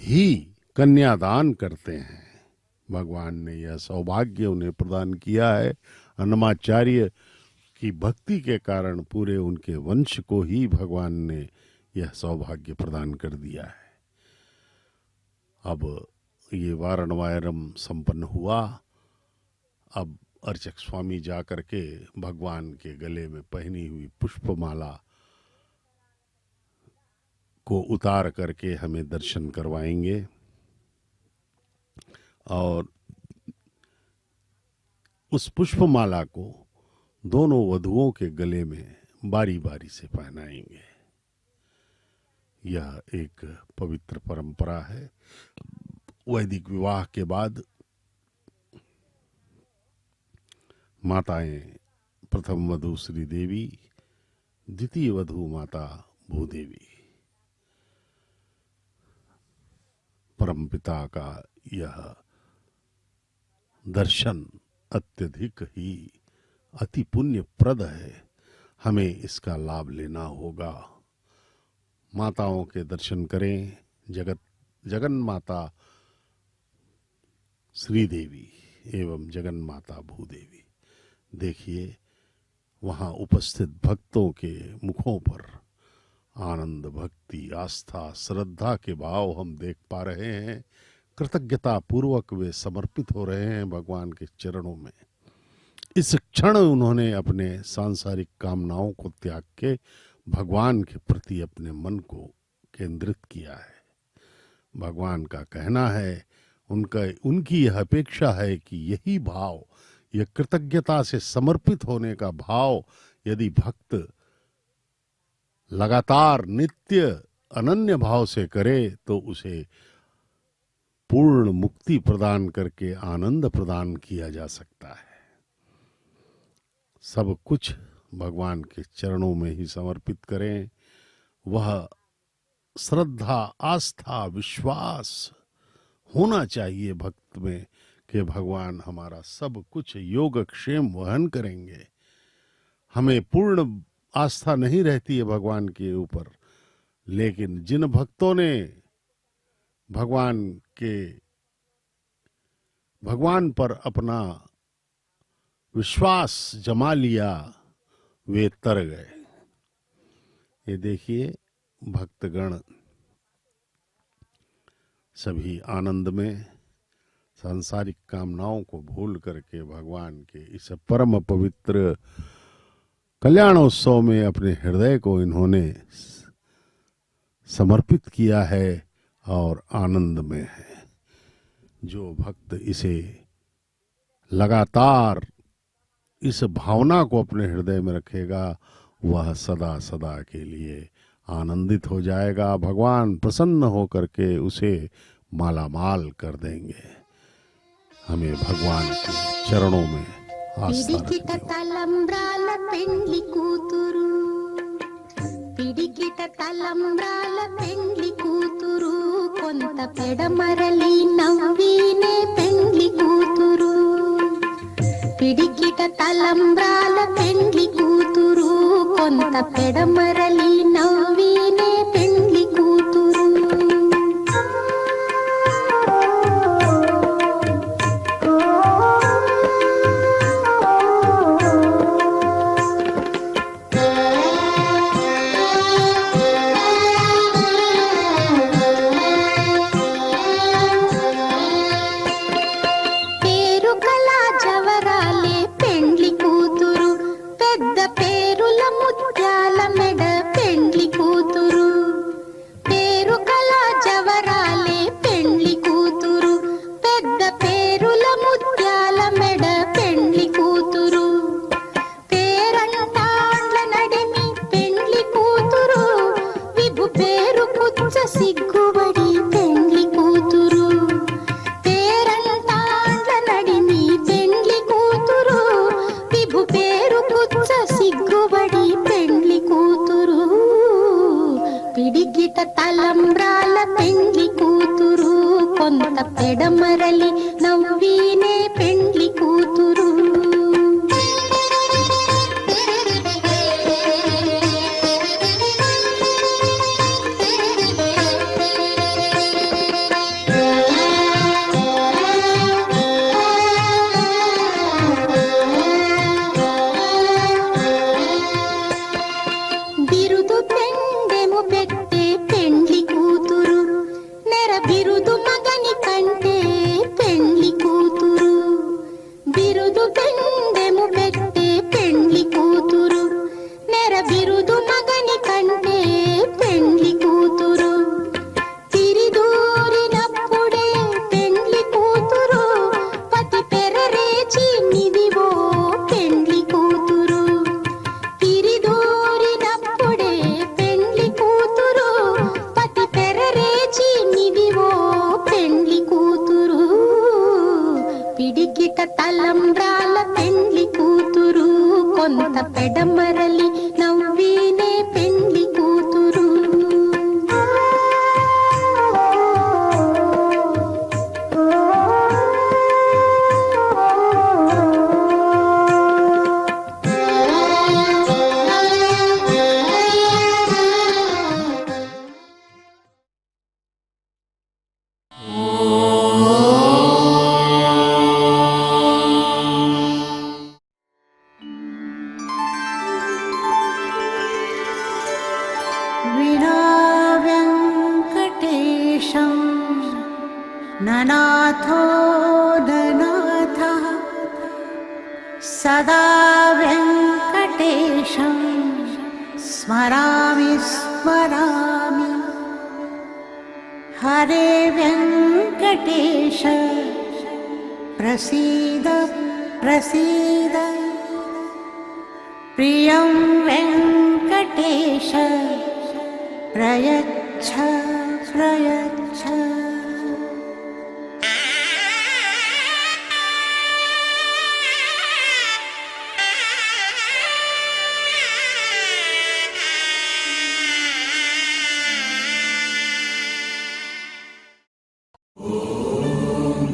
ही कन्यादान करते हैं। भगवान ने यह सौभाग्य उन्हें प्रदान किया है। अन्नमाचार्य की भक्ति के कारण पूरे उनके वंश को ही भगवान ने यह सौभाग्य प्रदान कर दिया है। अब ये वारणवायरम संपन्न हुआ। अब अर्चक स्वामी जा करके भगवान के गले में पहनी हुई पुष्पमाला को उतार करके हमें दर्शन करवाएंगे और उस पुष्पमाला को दोनों वधुओं के गले में बारी बारी से पहनाएंगे। यह एक पवित्र परंपरा है। वैदिक विवाह के बाद माताएं, प्रथम वधु श्री देवी, द्वितीय वधु माता भूदेवी, परमपिता का यह दर्शन अत्यधिक ही अति पुण्यप्रद है। हमें इसका लाभ लेना होगा। माताओं के दर्शन करें। जगन माता श्री देवी एवं जगन माता भूदेवी। देखिए वहाँ उपस्थित भक्तों के मुखों पर आनंद, भक्ति, आस्था, श्रद्धा के भाव हम देख पा रहे हैं। कृतज्ञता पूर्वक वे समर्पित हो रहे हैं भगवान के चरणों में। इस क्षण उन्होंने अपने सांसारिक कामनाओं को त्याग के भगवान के प्रति अपने मन को केंद्रित किया है। भगवान का कहना है, उनकी यह अपेक्षा है कि यही भाव, यह कृतज्ञता से समर्पित होने का भाव यदि भक्त लगातार नित्य अनन्य भाव से करे तो उसे पूर्ण मुक्ति प्रदान करके आनंद प्रदान किया जा सकता है। सब कुछ भगवान के चरणों में ही समर्पित करें। वह श्रद्धा, आस्था, विश्वास होना चाहिए भक्त में कि भगवान हमारा सब कुछ योगक्षेम वहन करेंगे। हमें पूर्ण आस्था नहीं रहती है भगवान के ऊपर, लेकिन जिन भक्तों ने भगवान पर अपना विश्वास जमा लिया, वे तर गए। ये देखिए, भक्तगण सभी आनंद में सांसारिक कामनाओं को भूल करके भगवान के इस परम पवित्र कल्याणोत्सव में अपने हृदय को इन्होंने समर्पित किया है और आनंद में है। जो भक्त इसे लगातार इस भावना को अपने हृदय में रखेगा, वह सदा सदा के लिए आनंदित हो जाएगा। भगवान प्रसन्न होकर के उसे मालामाल कर देंगे। हमें भगवान के चरणों में आस्था పిడికిట रखनी తలంబ్రాల పెండ్లి కూతురు, పిడికిట తలంబ్రాల పెండ్లి కూతురు, కొంత పెడమరలి నవ్వినే పెండ్లి కూతురు. పిడికిట తలంబ్రాల పెండ్లి కూతురు, కొంత పెడమరలి నవ్వినే పెండ్లి కూతురు. పేరు కళా జవరాలే పెండ్లి కూతురు, పెద్ద పేరుల ముత్యాల మెడ పెండ్లి కూతురు. పేరు కళా జవరాలే పెండ్లి కూతురు, పెద్ద పేరుల ముత్యాల మెడ పెండ్లి కూతురు. పేరంటాండ్ల నడిమి పెండ్లి కూతురు, విభు పేరు కుచ్చ సిగ్గుబడి పెండ్లి కూతురు. పేరంటాండ్ల నడిమి పెండ్లి కూతురు, విభు పేరు కుచ్చ సిగ్గుబడి పెండ్లి కూతురు. పిడికిట తలంబ్రాల పెండ్లి కూతురు, కొంత పెడమరలి నవ్వినే పెండ్లి కూతురు. బిరుదు పెండెము పెట్టే పెండ్లి కూతురు, నెర బిరుదు మగని కంటే పెండ్లి కూతురు. బిరుదు పెండెము పెట్టే పెండ్లి కూతురు, నెర బిరుదు మగని కంటే పెండ్లి కూతురు. తిరిదూరినప్పుడే పెండ్లి కూతురు, పతి పెరరేచి నిదివో పెండ్లి కూతురు. తిరిదూరినప్పుడే పెండ్లి కూతురు, పతి పెరరేచి నిదివో పెండ్లి కూతురు. పిడికిట తలంబ్రాల పెండ్లి కూతురు, కొంత పెడమరలి నవ్వినే పెండ్లి కూతురు. सदा वेङ्कटेशं स्मरामि स्मरामि हरे वेङ्कटेश प्रसीद प्रसीद प्रियं वेङ्कटेश प्रयच्छ प्रयच्छ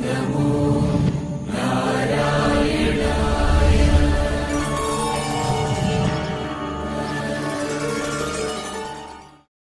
नमो